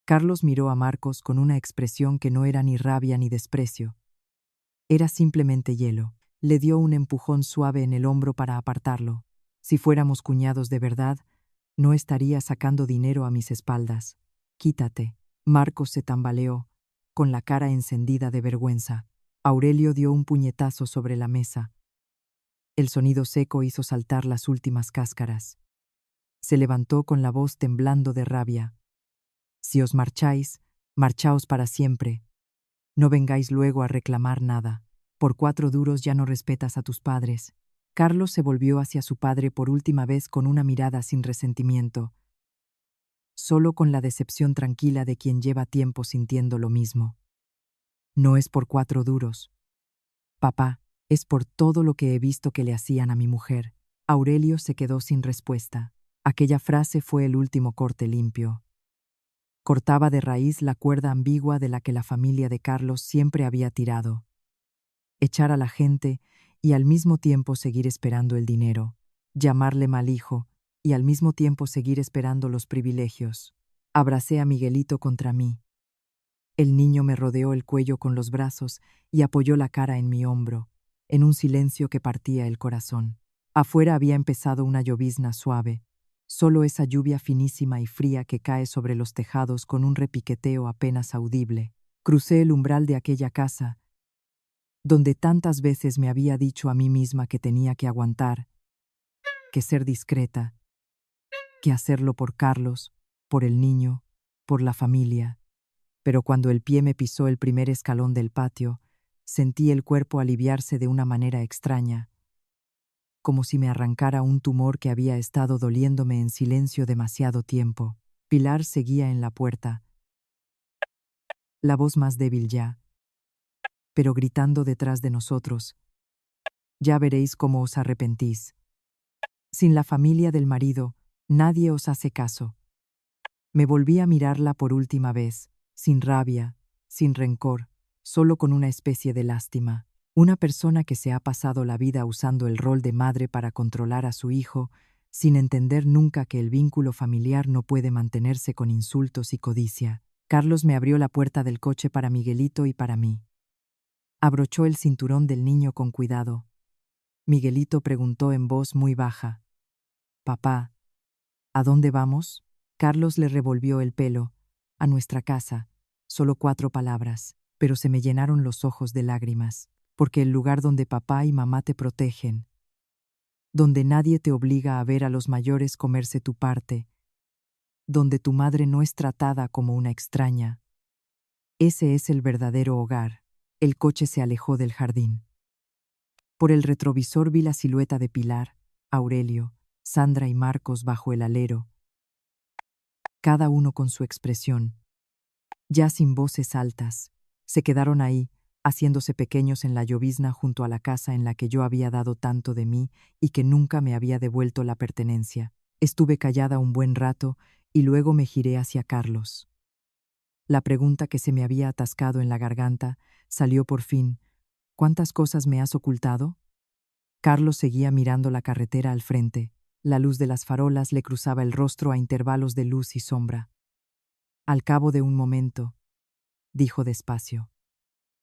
Carlos miró a Marcos con una expresión que no era ni rabia ni desprecio. Era simplemente hielo. Le dio un empujón suave en el hombro para apartarlo. Si fuéramos cuñados de verdad, no estaría sacando dinero a mis espaldas. Quítate. Marcos se tambaleó, con la cara encendida de vergüenza. Aurelio dio un puñetazo sobre la mesa. El sonido seco hizo saltar las últimas cáscaras. Se levantó con la voz temblando de rabia. Si os marcháis, marchaos para siempre. No vengáis luego a reclamar nada. Por 4 duros ya no respetas a tus padres. Carlos se volvió hacia su padre por última vez con una mirada sin resentimiento, solo con la decepción tranquila de quien lleva tiempo sintiendo lo mismo. No es por 4 duros. Papá, es por todo lo que he visto que le hacían a mi mujer. Aurelio se quedó sin respuesta. Aquella frase fue el último corte limpio. Cortaba de raíz la cuerda ambigua de la que la familia de Carlos siempre había tirado. Echar a la gente y al mismo tiempo seguir esperando el dinero. Llamarle mal hijo y al mismo tiempo seguir esperando los privilegios. Abracé a Miguelito contra mí. El niño me rodeó el cuello con los brazos y apoyó la cara en mi hombro, en un silencio que partía el corazón. Afuera había empezado una llovizna suave, solo esa lluvia finísima y fría que cae sobre los tejados con un repiqueteo apenas audible. Crucé el umbral de aquella casa, donde tantas veces me había dicho a mí misma que tenía que aguantar, que ser discreta, que hacerlo por Carlos, por el niño, por la familia. Pero cuando el pie me pisó el primer escalón del patio, sentí el cuerpo aliviarse de una manera extraña, como si me arrancara un tumor que había estado doliéndome en silencio demasiado tiempo. Pilar seguía en la puerta, la voz más débil ya, pero gritando detrás de nosotros: «Ya veréis cómo os arrepentís. Sin la familia del marido, nadie os hace caso». Me volví a mirarla por última vez, sin rabia, sin rencor, solo con una especie de lástima. Una persona que se ha pasado la vida usando el rol de madre para controlar a su hijo, sin entender nunca que el vínculo familiar no puede mantenerse con insultos y codicia. Carlos me abrió la puerta del coche para Miguelito y para mí. Abrochó el cinturón del niño con cuidado. Miguelito preguntó en voz muy baja: «Papá, ¿a dónde vamos?». Carlos le revolvió el pelo: «A nuestra casa». Solo 4 palabras, pero se me llenaron los ojos de lágrimas, porque el lugar donde papá y mamá te protegen, donde nadie te obliga a ver a los mayores comerse tu parte, donde tu madre no es tratada como una extraña, ese es el verdadero hogar. El coche se alejó del jardín. Por el retrovisor vi la silueta de Pilar, Aurelio, Sandra y Marcos bajo el alero, cada uno con su expresión, ya sin voces altas. Se quedaron ahí, haciéndose pequeños en la llovizna junto a la casa en la que yo había dado tanto de mí y que nunca me había devuelto la pertenencia. Estuve callada un buen rato y luego me giré hacia Carlos. La pregunta que se me había atascado en la garganta salió por fin. ¿Cuántas cosas me has ocultado? Carlos seguía mirando la carretera al frente. La luz de las farolas le cruzaba el rostro a intervalos de luz y sombra. Al cabo de un momento, dijo despacio,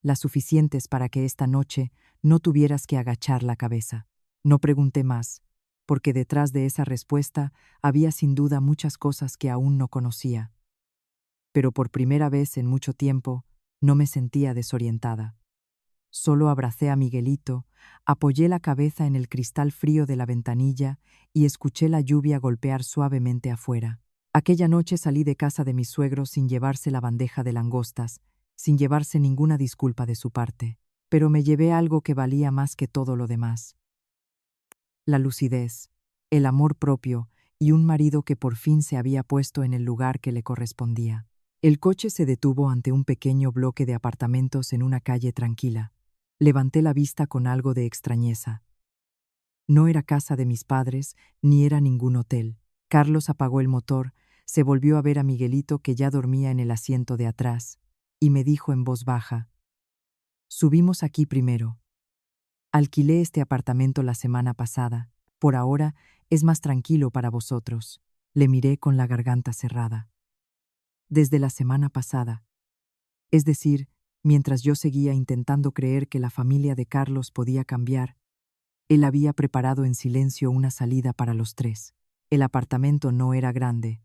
las suficientes para que esta noche no tuvieras que agachar la cabeza. No pregunté más, porque detrás de esa respuesta había sin duda muchas cosas que aún no conocía. Pero por primera vez en mucho tiempo no me sentía desorientada. Solo abracé a Miguelito, apoyé la cabeza en el cristal frío de la ventanilla y escuché la lluvia golpear suavemente afuera. Aquella noche salí de casa de mis suegros sin llevarse la bandeja de langostas, sin llevarse ninguna disculpa de su parte, pero me llevé algo que valía más que todo lo demás. La lucidez, el amor propio y un marido que por fin se había puesto en el lugar que le correspondía. El coche se detuvo ante un pequeño bloque de apartamentos en una calle tranquila. Levanté la vista con algo de extrañeza. No era casa de mis padres, ni era ningún hotel. Carlos apagó el motor, se volvió a ver a Miguelito que ya dormía en el asiento de atrás, y me dijo en voz baja: «Subimos aquí primero. Alquilé este apartamento la semana pasada. Por ahora es más tranquilo para vosotros». Le miré con la garganta cerrada. Desde la semana pasada. Es decir, mientras yo seguía intentando creer que la familia de Carlos podía cambiar, él había preparado en silencio una salida para los tres. El apartamento no era grande.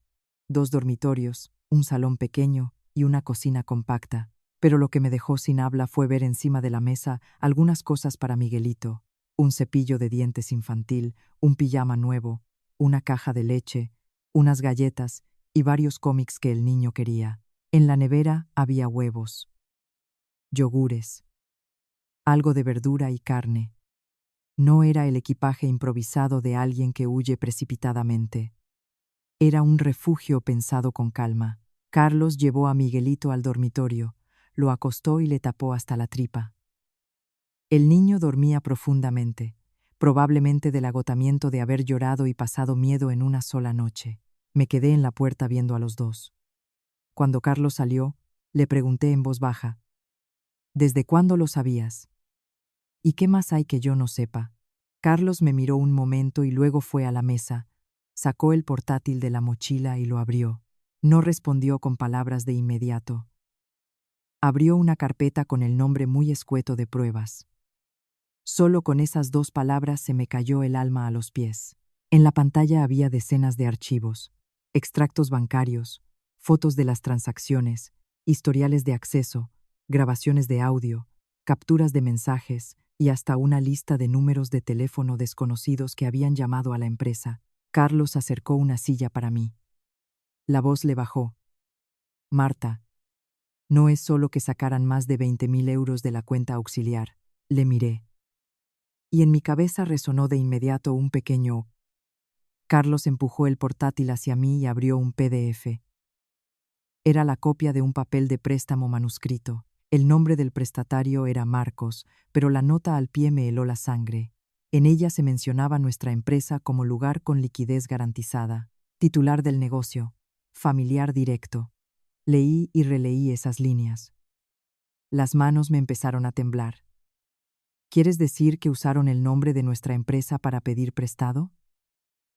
2 dormitorios, un salón pequeño y una cocina compacta. Pero lo que me dejó sin habla fue ver encima de la mesa algunas cosas para Miguelito: un cepillo de dientes infantil, un pijama nuevo, una caja de leche, unas galletas y varios cómics que el niño quería. En la nevera había huevos, yogures, algo de verdura y carne. No era el equipaje improvisado de alguien que huye precipitadamente. Era un refugio pensado con calma. Carlos llevó a Miguelito al dormitorio, lo acostó y le tapó hasta la tripa. El niño dormía profundamente, probablemente del agotamiento de haber llorado y pasado miedo en una sola noche. Me quedé en la puerta viendo a los dos. Cuando Carlos salió, le pregunté en voz baja: «¿Desde cuándo lo sabías? ¿Y qué más hay que yo no sepa?». Carlos me miró un momento y luego fue a la mesa, sacó el portátil de la mochila y lo abrió. No respondió con palabras de inmediato. Abrió una carpeta con el nombre muy escueto de pruebas. Solo con esas 2 palabras se me cayó el alma a los pies. En la pantalla había decenas de archivos, extractos bancarios, fotos de las transacciones, historiales de acceso, grabaciones de audio, capturas de mensajes y hasta una lista de números de teléfono desconocidos que habían llamado a la empresa. Carlos acercó una silla para mí. La voz le bajó: «Marta, no es solo que sacaran más de 20.000 euros de la cuenta auxiliar». Le miré. Y en mi cabeza resonó de inmediato un pequeño. Carlos empujó el portátil hacia mí y abrió un PDF. Era la copia de un papel de préstamo manuscrito. El nombre del prestatario era Marcos, pero la nota al pie me heló la sangre. En ella se mencionaba nuestra empresa como lugar con liquidez garantizada, titular del negocio, familiar directo. Leí y releí esas líneas. Las manos me empezaron a temblar. ¿Quieres decir que usaron el nombre de nuestra empresa para pedir prestado?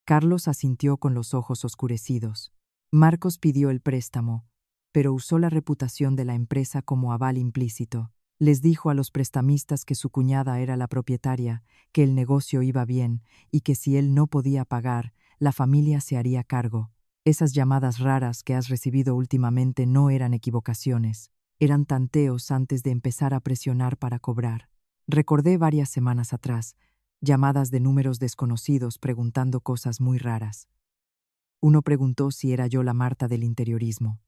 Carlos asintió con los ojos oscurecidos. Marcos pidió el préstamo, pero usó la reputación de la empresa como aval implícito. Les dijo a los prestamistas que su cuñada era la propietaria, que el negocio iba bien y que si él no podía pagar, la familia se haría cargo. Esas llamadas raras que has recibido últimamente no eran equivocaciones, eran tanteos antes de empezar a presionar para cobrar. Recordé varias semanas atrás, llamadas de números desconocidos preguntando cosas muy raras. Uno preguntó si era yo la Marta del interiorismo.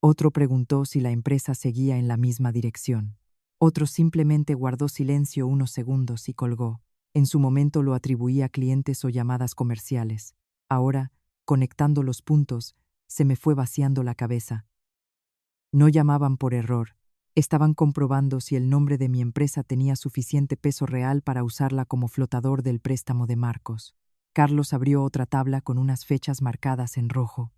Otro preguntó si la empresa seguía en la misma dirección. Otro simplemente guardó silencio unos segundos y colgó. En su momento lo atribuía a clientes o llamadas comerciales. Ahora, conectando los puntos, se me fue vaciando la cabeza. No llamaban por error. Estaban comprobando si el nombre de mi empresa tenía suficiente peso real para usarla como flotador del préstamo de Marcos. Carlos abrió otra tabla con unas fechas marcadas en rojo.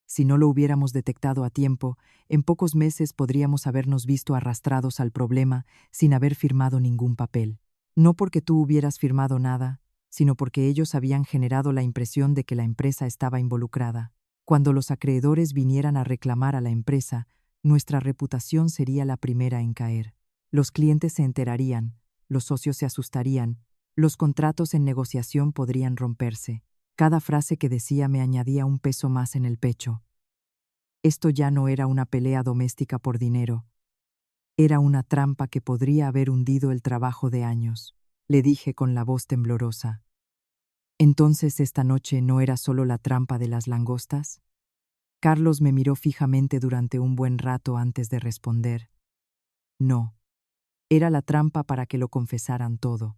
Si no lo hubiéramos detectado a tiempo, en pocos meses podríamos habernos visto arrastrados al problema sin haber firmado ningún papel. No porque tú hubieras firmado nada, sino porque ellos habían generado la impresión de que la empresa estaba involucrada. Cuando los acreedores vinieran a reclamar a la empresa, nuestra reputación sería la primera en caer. Los clientes se enterarían, los socios se asustarían, los contratos en negociación podrían romperse. Cada frase que decía me añadía un peso más en el pecho. Esto ya no era una pelea doméstica por dinero. Era una trampa que podría haber hundido el trabajo de años, le dije con la voz temblorosa. ¿Entonces esta noche no era solo la trampa de las langostas? Carlos me miró fijamente durante un buen rato antes de responder. No. Era la trampa para que lo confesaran todo.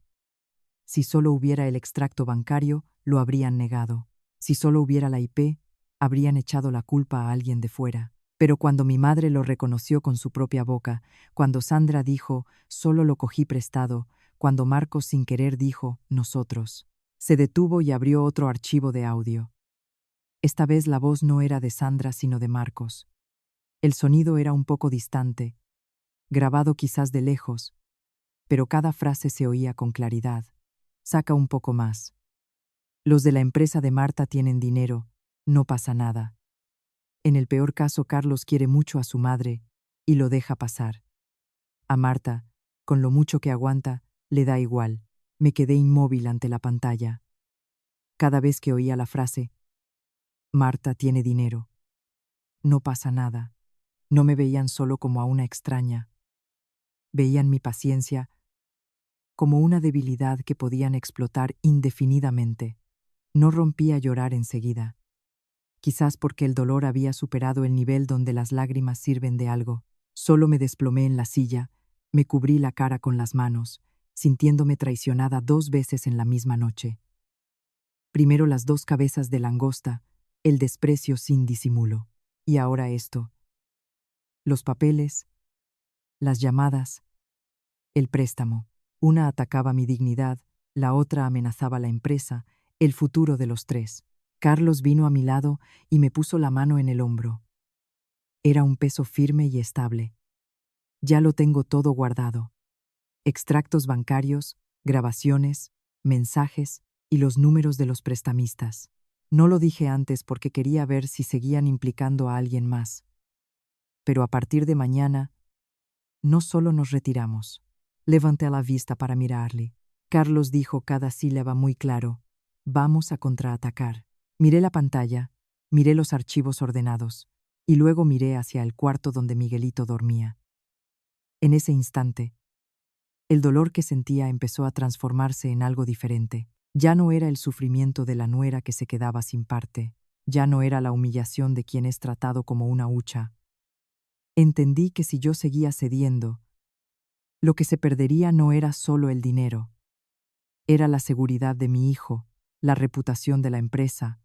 Si solo hubiera el extracto bancario, lo habrían negado. Si solo hubiera la IP, habrían echado la culpa a alguien de fuera. Pero cuando mi madre lo reconoció con su propia boca, cuando Sandra dijo, solo lo cogí prestado, cuando Marcos sin querer dijo, nosotros, se detuvo y abrió otro archivo de audio. Esta vez la voz no era de Sandra sino de Marcos. El sonido era un poco distante, grabado quizás de lejos, pero cada frase se oía con claridad. Saca un poco más. Los de la empresa de Marta tienen dinero, no pasa nada. En el peor caso, Carlos quiere mucho a su madre y lo deja pasar. A Marta, con lo mucho que aguanta, le da igual. Me quedé inmóvil ante la pantalla. Cada vez que oía la frase, Marta tiene dinero. No pasa nada. No me veían solo como a una extraña. Veían mi paciencia como una debilidad que podían explotar indefinidamente. No rompí a llorar enseguida. Quizás porque el dolor había superado el nivel donde las lágrimas sirven de algo. Solo me desplomé en la silla, me cubrí la cara con las manos, sintiéndome traicionada 2 veces en la misma noche. Primero las 2 cabezas de langosta, el desprecio sin disimulo. Y ahora esto. Los papeles, las llamadas, el préstamo. Una atacaba mi dignidad, la otra amenazaba la empresa, el futuro de los 3. Carlos vino a mi lado y me puso la mano en el hombro. Era un peso firme y estable. Ya lo tengo todo guardado. Extractos bancarios, grabaciones, mensajes y los números de los prestamistas. No lo dije antes porque quería ver si seguían implicando a alguien más. Pero a partir de mañana, no solo nos retiramos. Levanté la vista para mirarle. Carlos dijo cada sílaba muy claro. Vamos a contraatacar. Miré la pantalla, miré los archivos ordenados, y luego miré hacia el cuarto donde Miguelito dormía. En ese instante, el dolor que sentía empezó a transformarse en algo diferente. Ya no era el sufrimiento de la nuera que se quedaba sin parte, ya no era la humillación de quien es tratado como una hucha. Entendí que si yo seguía cediendo, lo que se perdería no era solo el dinero, era la seguridad de mi hijo, la reputación de la empresa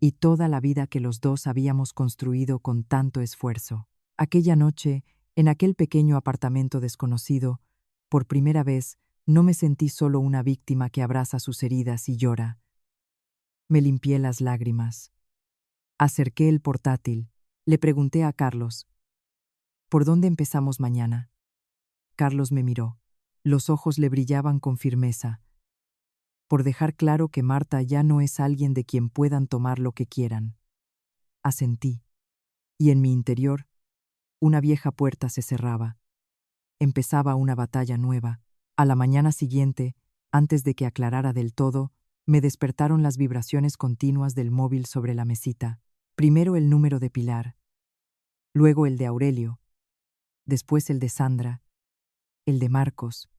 y toda la vida que los dos habíamos construido con tanto esfuerzo. Aquella noche, en aquel pequeño apartamento desconocido, por primera vez no me sentí solo una víctima que abraza sus heridas y llora. Me limpié las lágrimas. Acerqué el portátil. Le pregunté a Carlos, ¿por dónde empezamos mañana? Carlos me miró. Los ojos le brillaban con firmeza. Por dejar claro que Marta ya no es alguien de quien puedan tomar lo que quieran. Asentí. Y en mi interior, una vieja puerta se cerraba. Empezaba una batalla nueva. A la mañana siguiente, antes de que aclarara del todo, me despertaron las vibraciones continuas del móvil sobre la mesita. Primero el número de Pilar, luego el de Aurelio, después el de Sandra, el de Marcos,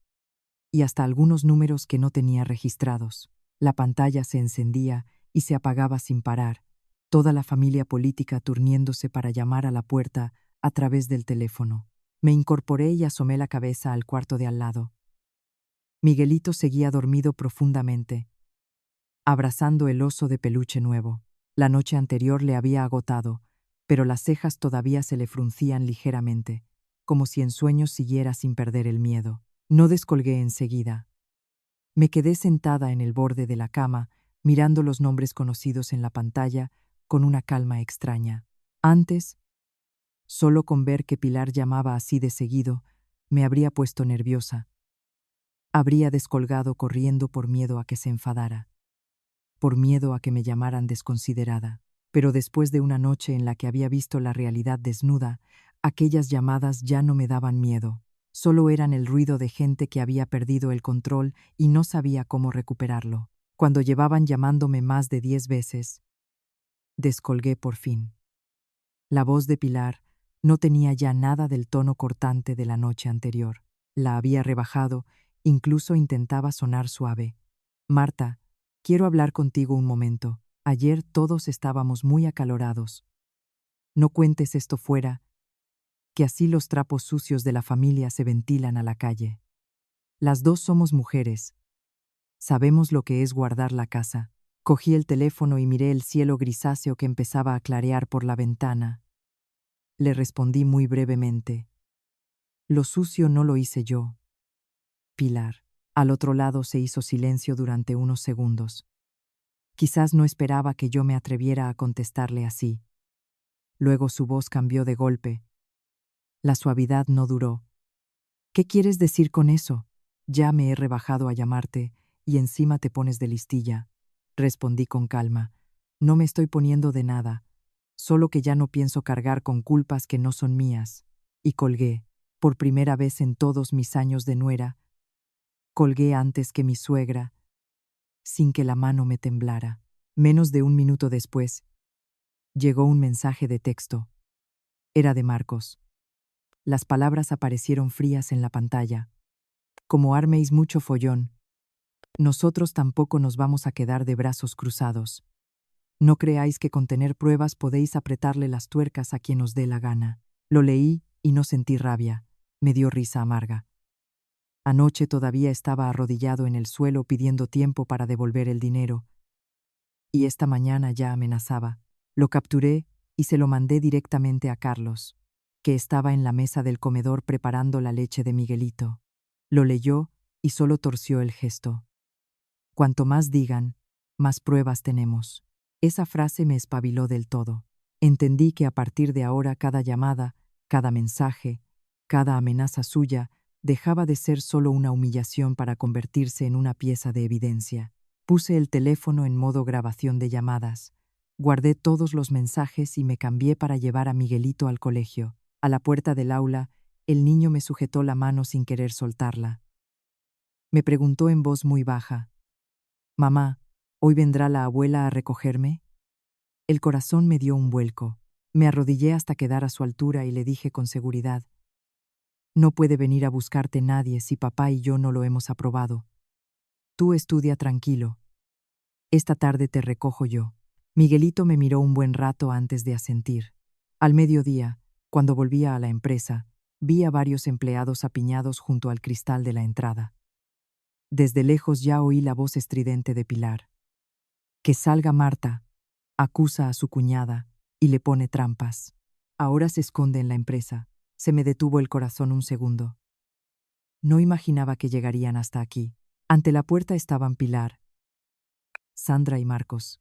y hasta algunos números que no tenía registrados. La pantalla se encendía y se apagaba sin parar, toda la familia política turniéndose para llamar a la puerta a través del teléfono. Me incorporé y asomé la cabeza al cuarto de al lado. Miguelito seguía dormido profundamente, abrazando el oso de peluche nuevo. La noche anterior le había agotado, pero las cejas todavía se le fruncían ligeramente. como si en sueños siguiera sin perder el miedo. No descolgué enseguida. Me quedé sentada en el borde de la cama, mirando los nombres conocidos en la pantalla, con una calma extraña. Antes, solo con ver que Pilar llamaba así de seguido, me habría puesto nerviosa. Habría descolgado corriendo por miedo a que se enfadara, por miedo a que me llamaran desconsiderada. Pero después de una noche en la que había visto la realidad desnuda, aquellas llamadas ya no me daban miedo. Solo eran el ruido de gente que había perdido el control y no sabía cómo recuperarlo. Cuando llevaban llamándome más de 10 veces, descolgué por fin. La voz de Pilar no tenía ya nada del tono cortante de la noche anterior. La había rebajado, incluso intentaba sonar suave. Marta, quiero hablar contigo un momento. Ayer todos estábamos muy acalorados. No cuentes esto fuera, que así los trapos sucios de la familia se ventilan a la calle. Las dos somos mujeres. Sabemos lo que es guardar la casa. Cogí el teléfono y miré el cielo grisáceo que empezaba a clarear por la ventana. Le respondí muy brevemente. Lo sucio no lo hice yo. Pilar. Al otro lado se hizo silencio durante unos segundos. Quizás no esperaba que yo me atreviera a contestarle así. Luego su voz cambió de golpe. La suavidad no duró. ¿Qué quieres decir con eso? Ya me he rebajado a llamarte, y encima te pones de listilla. Respondí con calma. No me estoy poniendo de nada, solo que ya no pienso cargar con culpas que no son mías. Y colgué, por primera vez en todos mis años de nuera. Colgué antes que mi suegra, sin que la mano me temblara. Menos de un minuto después, llegó un mensaje de texto. Era de Marcos. Las palabras aparecieron frías en la pantalla. Como arméis mucho follón, nosotros tampoco nos vamos a quedar de brazos cruzados. No creáis que con tener pruebas podéis apretarle las tuercas a quien os dé la gana. Lo leí y no sentí rabia. Me dio risa amarga. Anoche todavía estaba arrodillado en el suelo pidiendo tiempo para devolver el dinero. Y esta mañana ya amenazaba. Lo capturé y se lo mandé directamente a Carlos, que estaba en la mesa del comedor preparando la leche de Miguelito. Lo leyó y solo torció el gesto. Cuanto más digan, más pruebas tenemos. Esa frase me espabiló del todo. Entendí que a partir de ahora cada llamada, cada mensaje, cada amenaza suya dejaba de ser solo una humillación para convertirse en una pieza de evidencia. Puse el teléfono en modo grabación de llamadas. Guardé todos los mensajes y me cambié para llevar a Miguelito al colegio. A la puerta del aula, el niño me sujetó la mano sin querer soltarla. Me preguntó en voz muy baja: «Mamá, ¿hoy vendrá la abuela a recogerme?» El corazón me dio un vuelco. Me arrodillé hasta quedar a su altura y le dije con seguridad: «No puede venir a buscarte nadie si papá y yo no lo hemos aprobado. Tú estudia tranquilo. Esta tarde te recojo yo». Miguelito me miró un buen rato antes de asentir. Al mediodía, cuando volvía a la empresa, vi a varios empleados apiñados junto al cristal de la entrada. Desde lejos ya oí la voz estridente de Pilar. «Que salga Marta», acusa a su cuñada y le pone trampas. Ahora se esconde en la empresa. Se me detuvo el corazón un segundo. No imaginaba que llegarían hasta aquí. Ante la puerta estaban Pilar, Sandra y Marcos.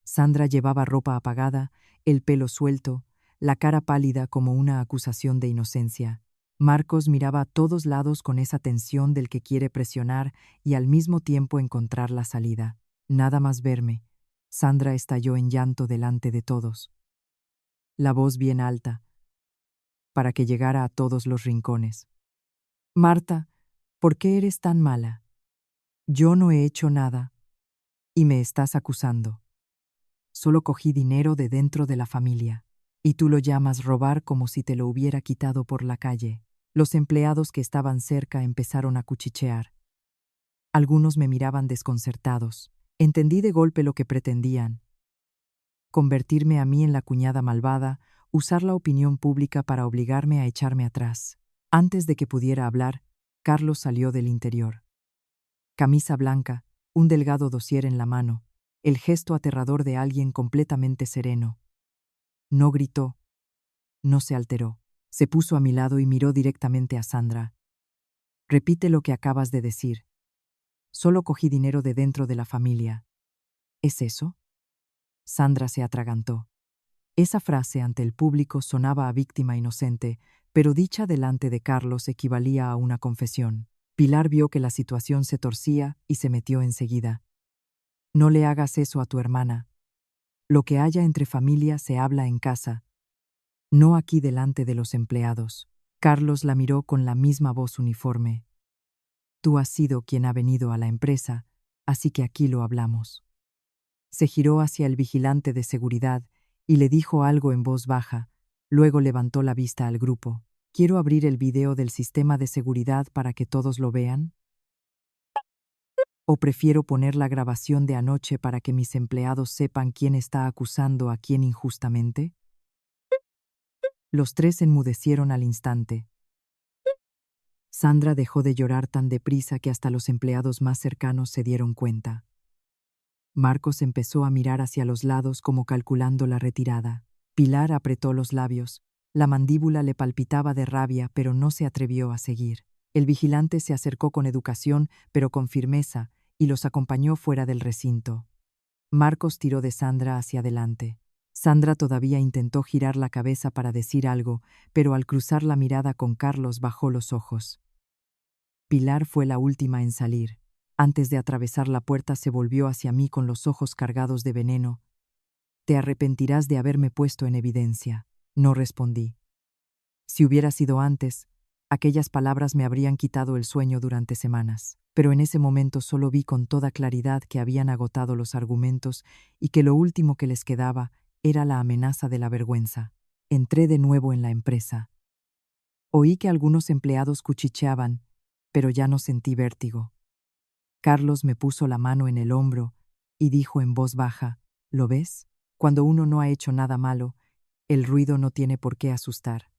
Sandra llevaba ropa apagada, el pelo suelto, la cara pálida como una acusación de inocencia. Marcos miraba a todos lados con esa tensión del que quiere presionar y al mismo tiempo encontrar la salida. Nada más verme, Sandra estalló en llanto delante de todos. La voz bien alta, para que llegara a todos los rincones. «Marta, ¿por qué eres tan mala? Yo no he hecho nada. Y me estás acusando. Solo cogí dinero de dentro de la familia. Y tú lo llamas robar como si te lo hubiera quitado por la calle». Los empleados que estaban cerca empezaron a cuchichear. Algunos me miraban desconcertados. Entendí de golpe lo que pretendían: convertirme a mí en la cuñada malvada, usar la opinión pública para obligarme a echarme atrás. Antes de que pudiera hablar, Carlos salió del interior. Camisa blanca, un delgado dossier en la mano, el gesto aterrador de alguien completamente sereno. No gritó, no se alteró. Se puso a mi lado y miró directamente a Sandra. Repite lo que acabas de decir. Solo cogí dinero de dentro de la familia. ¿Es eso? Sandra se atragantó. Esa frase ante el público sonaba a víctima inocente, pero dicha delante de Carlos equivalía a una confesión. Pilar vio que la situación se torcía y se metió enseguida. No le hagas eso a tu hermana. Lo que haya entre familia se habla en casa, no aquí delante de los empleados. Carlos la miró con la misma voz uniforme. Tú has sido quien ha venido a la empresa, así que aquí lo hablamos. Se giró hacia el vigilante de seguridad y le dijo algo en voz baja, luego levantó la vista al grupo. ¿Quiero abrir el video del sistema de seguridad para que todos lo vean? ¿O prefiero poner la grabación de anoche para que mis empleados sepan quién está acusando a quién injustamente? Los tres enmudecieron al instante. Sandra dejó de llorar tan deprisa que hasta los empleados más cercanos se dieron cuenta. Marcos empezó a mirar hacia los lados como calculando la retirada. Pilar apretó los labios. La mandíbula le palpitaba de rabia, pero no se atrevió a seguir. El vigilante se acercó con educación, pero con firmeza, y los acompañó fuera del recinto. Marcos tiró de Sandra hacia adelante. Sandra todavía intentó girar la cabeza para decir algo, pero al cruzar la mirada con Carlos bajó los ojos. Pilar fue la última en salir. Antes de atravesar la puerta se volvió hacia mí con los ojos cargados de veneno. Te arrepentirás de haberme puesto en evidencia. No respondí. Si hubiera sido antes, aquellas palabras me habrían quitado el sueño durante semanas. Pero en ese momento solo vi con toda claridad que habían agotado los argumentos y que lo último que les quedaba era la amenaza de la vergüenza. Entré de nuevo en la empresa. Oí que algunos empleados cuchicheaban, pero ya no sentí vértigo. Carlos me puso la mano en el hombro y dijo en voz baja, ¿lo ves? Cuando uno no ha hecho nada malo, el ruido no tiene por qué asustar.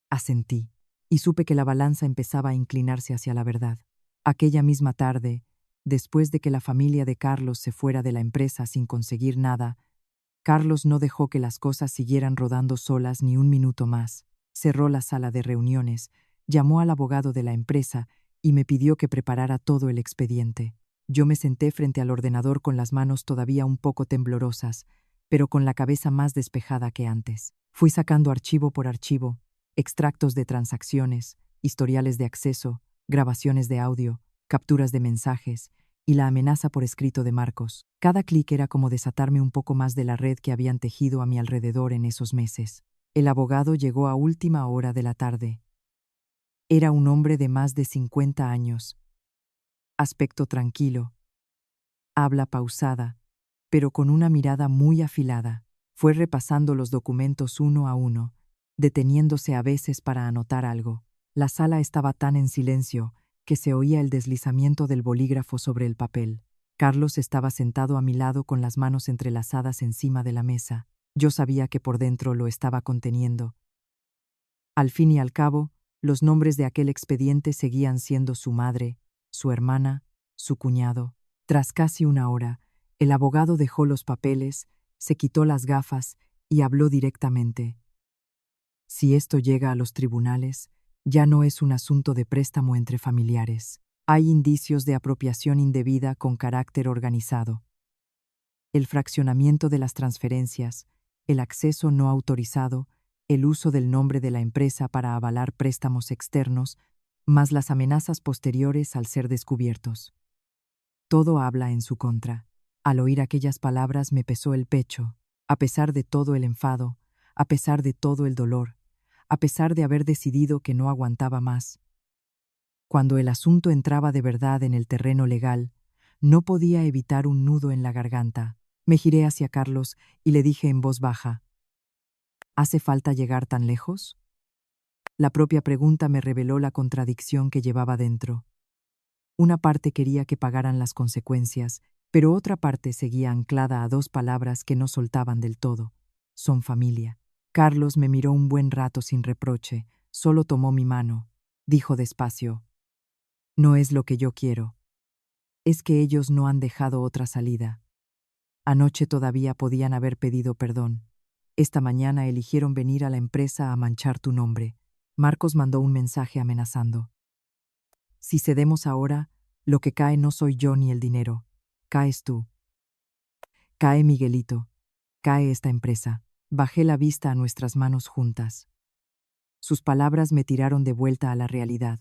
Asentí, y supe que la balanza empezaba a inclinarse hacia la verdad. Aquella misma tarde, después de que la familia de Carlos se fuera de la empresa sin conseguir nada, Carlos no dejó que las cosas siguieran rodando solas ni un minuto más. Cerró la sala de reuniones, llamó al abogado de la empresa y me pidió que preparara todo el expediente. Yo me senté frente al ordenador con las manos todavía un poco temblorosas, pero con la cabeza más despejada que antes. Fui sacando archivo por archivo, extractos de transacciones, historiales de acceso, grabaciones de audio, capturas de mensajes y la amenaza por escrito de Marcos. Cada clic era como desatarme un poco más de la red que habían tejido a mi alrededor en esos meses. El abogado llegó a última hora de la tarde. Era un hombre de más de 50 años. Aspecto tranquilo. Habla pausada, pero con una mirada muy afilada. Fue repasando los documentos uno a uno, deteniéndose a veces para anotar algo. La sala estaba tan en silencio que se oía el deslizamiento del bolígrafo sobre el papel. Carlos estaba sentado a mi lado con las manos entrelazadas encima de la mesa. Yo sabía que por dentro lo estaba conteniendo. Al fin y al cabo, los nombres de aquel expediente seguían siendo su madre, su hermana, su cuñado. Tras casi una hora, el abogado dejó los papeles, se quitó las gafas y habló directamente. Si esto llega a los tribunales, ya no es un asunto de préstamo entre familiares. Hay indicios de apropiación indebida con carácter organizado. El fraccionamiento de las transferencias, el acceso no autorizado, el uso del nombre de la empresa para avalar préstamos externos, más las amenazas posteriores al ser descubiertos. Todo habla en su contra. Al oír aquellas palabras me pesó el pecho, a pesar de todo el enfado, a pesar de todo el dolor, a pesar de haber decidido que no aguantaba más. Cuando el asunto entraba de verdad en el terreno legal, no podía evitar un nudo en la garganta. Me giré hacia Carlos y le dije en voz baja, ¿hace falta llegar tan lejos? La propia pregunta me reveló la contradicción que llevaba dentro. Una parte quería que pagaran las consecuencias, pero otra parte seguía anclada a dos palabras que no soltaban del todo. Son familia. Carlos me miró un buen rato sin reproche, solo tomó mi mano. Dijo despacio, no es lo que yo quiero. Es que ellos no han dejado otra salida. Anoche todavía podían haber pedido perdón. Esta mañana eligieron venir a la empresa a manchar tu nombre. Marcos mandó un mensaje amenazando. Si cedemos ahora, lo que cae no soy yo ni el dinero. Caes tú. Cae Miguelito. Cae esta empresa. Bajé la vista a nuestras manos juntas. Sus palabras me tiraron de vuelta a la realidad.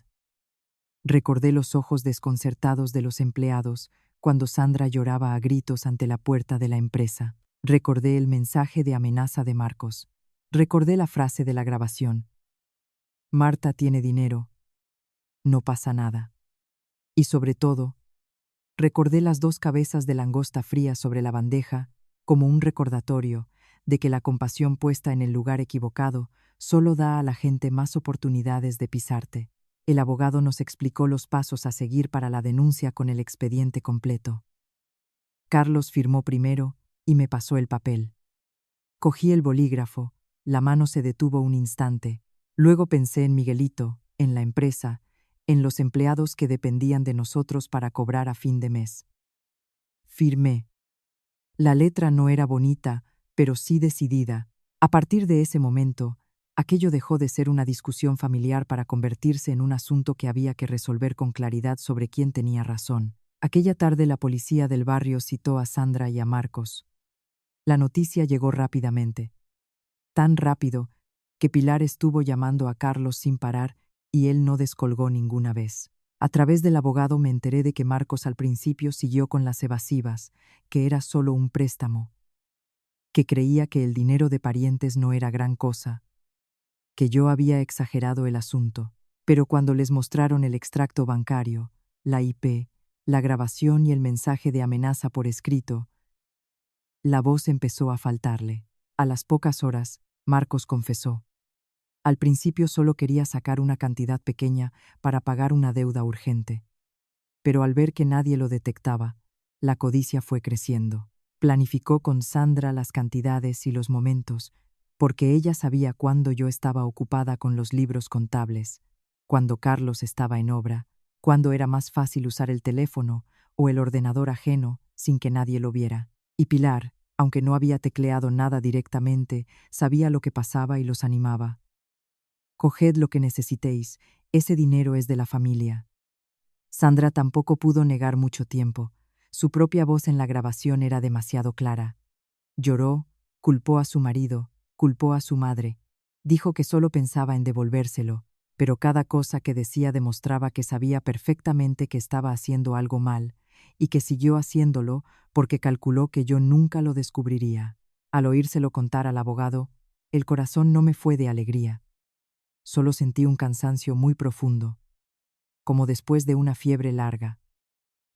Recordé los ojos desconcertados de los empleados cuando Sandra lloraba a gritos ante la puerta de la empresa. Recordé el mensaje de amenaza de Marcos. Recordé la frase de la grabación. Marta tiene dinero. No pasa nada. Y sobre todo, recordé las 2 cabezas de langosta fría sobre la bandeja como un recordatorio de que la compasión puesta en el lugar equivocado solo da a la gente más oportunidades de pisarte. El abogado nos explicó los pasos a seguir para la denuncia con el expediente completo. Carlos firmó primero y me pasó el papel. Cogí el bolígrafo, la mano se detuvo un instante. Luego pensé en Miguelito, en la empresa, en los empleados que dependían de nosotros para cobrar a fin de mes. Firmé. La letra no era bonita, pero sí decidida. A partir de ese momento, aquello dejó de ser una discusión familiar para convertirse en un asunto que había que resolver con claridad sobre quién tenía razón. Aquella tarde la policía del barrio citó a Sandra y a Marcos. La noticia llegó rápidamente. Tan rápido que Pilar estuvo llamando a Carlos sin parar y él no descolgó ninguna vez. A través del abogado me enteré de que Marcos al principio siguió con las evasivas, que era solo un préstamo, que creía que el dinero de parientes no era gran cosa, que yo había exagerado el asunto. Pero cuando les mostraron el extracto bancario, la IP, la grabación y el mensaje de amenaza por escrito, la voz empezó a faltarle. A las pocas horas, Marcos confesó. Al principio solo quería sacar una cantidad pequeña para pagar una deuda urgente. Pero al ver que nadie lo detectaba, la codicia fue creciendo. Planificó con Sandra las cantidades y los momentos, porque ella sabía cuándo yo estaba ocupada con los libros contables, cuando Carlos estaba en obra, cuándo era más fácil usar el teléfono o el ordenador ajeno sin que nadie lo viera. Y Pilar, aunque no había tecleado nada directamente, sabía lo que pasaba y los animaba. Coged lo que necesitéis, ese dinero es de la familia. Sandra tampoco pudo negar mucho tiempo. Su propia voz en la grabación era demasiado clara. Lloró, culpó a su marido, culpó a su madre. Dijo que solo pensaba en devolvérselo, pero cada cosa que decía demostraba que sabía perfectamente que estaba haciendo algo mal, y que siguió haciéndolo porque calculó que yo nunca lo descubriría. Al oírselo contar al abogado, el corazón no me fue de alegría. Solo sentí un cansancio muy profundo, como después de una fiebre larga.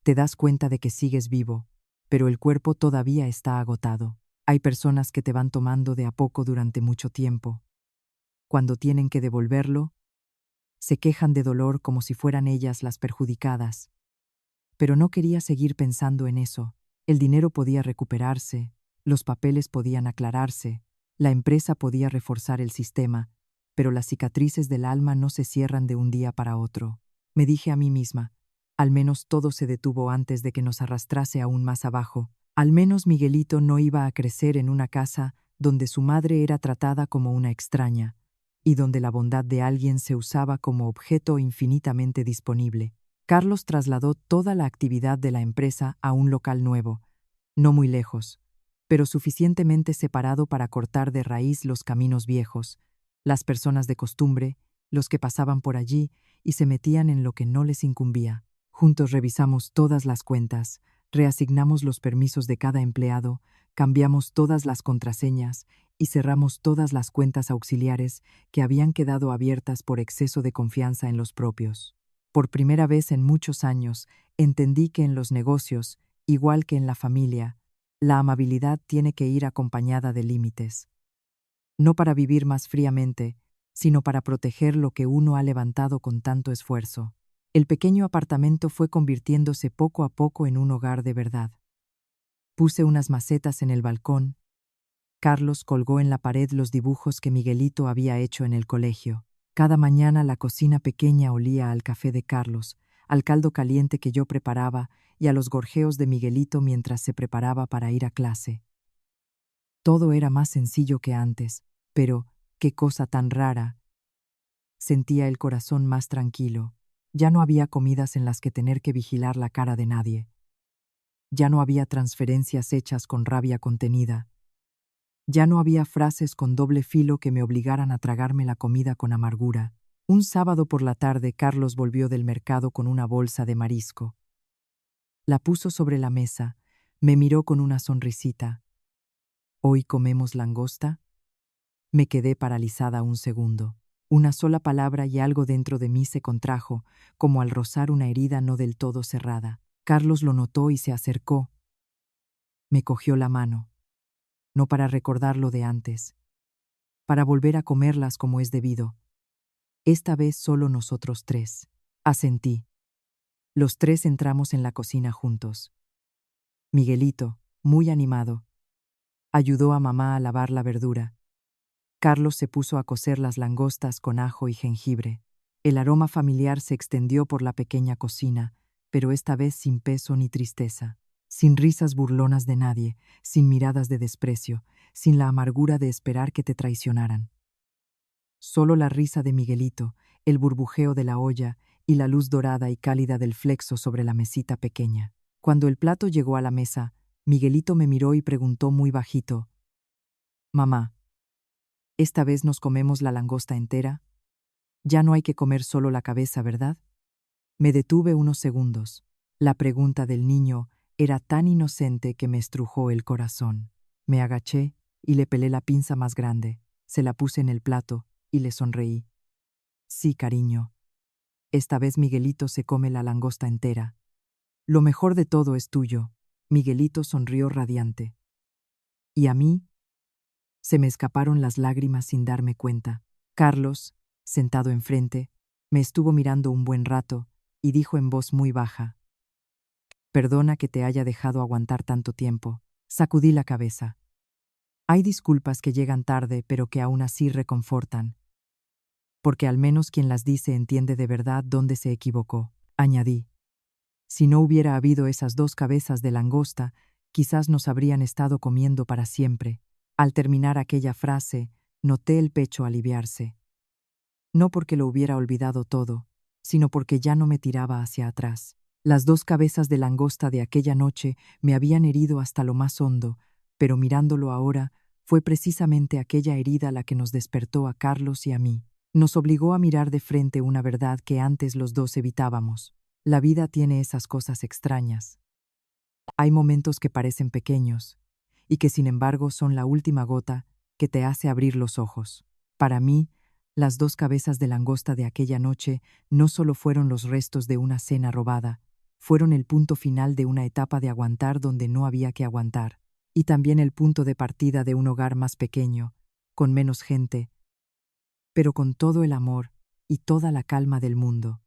Te das cuenta de que sigues vivo, pero el cuerpo todavía está agotado. Hay personas que te van tomando de a poco durante mucho tiempo. Cuando tienen que devolverlo, se quejan de dolor como si fueran ellas las perjudicadas. Pero no quería seguir pensando en eso. El dinero podía recuperarse, los papeles podían aclararse, la empresa podía reforzar el sistema, pero las cicatrices del alma no se cierran de un día para otro. Me dije a mí misma, al menos todo se detuvo antes de que nos arrastrase aún más abajo. Al menos Miguelito no iba a crecer en una casa donde su madre era tratada como una extraña, y donde la bondad de alguien se usaba como objeto infinitamente disponible. Carlos trasladó toda la actividad de la empresa a un local nuevo, no muy lejos, pero suficientemente separado para cortar de raíz los caminos viejos, las personas de costumbre, los que pasaban por allí y se metían en lo que no les incumbía. Juntos revisamos todas las cuentas, reasignamos los permisos de cada empleado, cambiamos todas las contraseñas y cerramos todas las cuentas auxiliares que habían quedado abiertas por exceso de confianza en los propios. Por primera vez en muchos años, entendí que en los negocios, igual que en la familia, la amabilidad tiene que ir acompañada de límites. No para vivir más fríamente, sino para proteger lo que uno ha levantado con tanto esfuerzo. El pequeño apartamento fue convirtiéndose poco a poco en un hogar de verdad. Puse unas macetas en el balcón. Carlos colgó en la pared los dibujos que Miguelito había hecho en el colegio. Cada mañana la cocina pequeña olía al café de Carlos, al caldo caliente que yo preparaba y a los gorjeos de Miguelito mientras se preparaba para ir a clase. Todo era más sencillo que antes, pero, qué cosa tan rara. Sentía el corazón más tranquilo. Ya no había comidas en las que tener que vigilar la cara de nadie. Ya no había transferencias hechas con rabia contenida. Ya no había frases con doble filo que me obligaran a tragarme la comida con amargura. Un sábado por la tarde, Carlos volvió del mercado con una bolsa de marisco. La puso sobre la mesa, me miró con una sonrisita. ¿Hoy comemos langosta? Me quedé paralizada un segundo. Una sola palabra y algo dentro de mí se contrajo, como al rozar una herida no del todo cerrada. Carlos lo notó y se acercó. Me cogió la mano, no para recordar lo de antes, para volver a comerlas como es debido. Esta vez solo nosotros tres. Asentí. Los tres entramos en la cocina juntos. Miguelito, muy animado, ayudó a mamá a lavar la verdura. Carlos se puso a cocer las langostas con ajo y jengibre. El aroma familiar se extendió por la pequeña cocina, pero esta vez sin peso ni tristeza, sin risas burlonas de nadie, sin miradas de desprecio, sin la amargura de esperar que te traicionaran. Solo la risa de Miguelito, el burbujeo de la olla y la luz dorada y cálida del flexo sobre la mesita pequeña. Cuando el plato llegó a la mesa, Miguelito me miró y preguntó muy bajito: «Mamá, ¿esta vez nos comemos la langosta entera? Ya no hay que comer solo la cabeza, ¿verdad?» Me detuve unos segundos. La pregunta del niño era tan inocente que me estrujó el corazón. Me agaché y le pelé la pinza más grande, se la puse en el plato y le sonreí. «Sí, cariño. Esta vez Miguelito se come la langosta entera. Lo mejor de todo es tuyo». Miguelito sonrió radiante. Y a mí se me escaparon las lágrimas sin darme cuenta. Carlos, sentado enfrente, me estuvo mirando un buen rato y dijo en voz muy baja: «Perdona que te haya dejado aguantar tanto tiempo». Sacudí la cabeza. Hay disculpas que llegan tarde pero que aún así reconfortan, porque al menos quien las dice entiende de verdad dónde se equivocó. Añadí: «Si no hubiera habido esas 2 cabezas de langosta, quizás nos habrían estado comiendo para siempre». Al terminar aquella frase, noté el pecho aliviarse. No porque lo hubiera olvidado todo, sino porque ya no me tiraba hacia atrás. Las 2 cabezas de langosta de aquella noche me habían herido hasta lo más hondo, pero mirándolo ahora, fue precisamente aquella herida la que nos despertó a Carlos y a mí. Nos obligó a mirar de frente una verdad que antes los dos evitábamos. La vida tiene esas cosas extrañas. Hay momentos que parecen pequeños, y que sin embargo son la última gota que te hace abrir los ojos. Para mí, las 2 cabezas de langosta de aquella noche no solo fueron los restos de una cena robada, fueron el punto final de una etapa de aguantar donde no había que aguantar, y también el punto de partida de un hogar más pequeño, con menos gente, pero con todo el amor y toda la calma del mundo.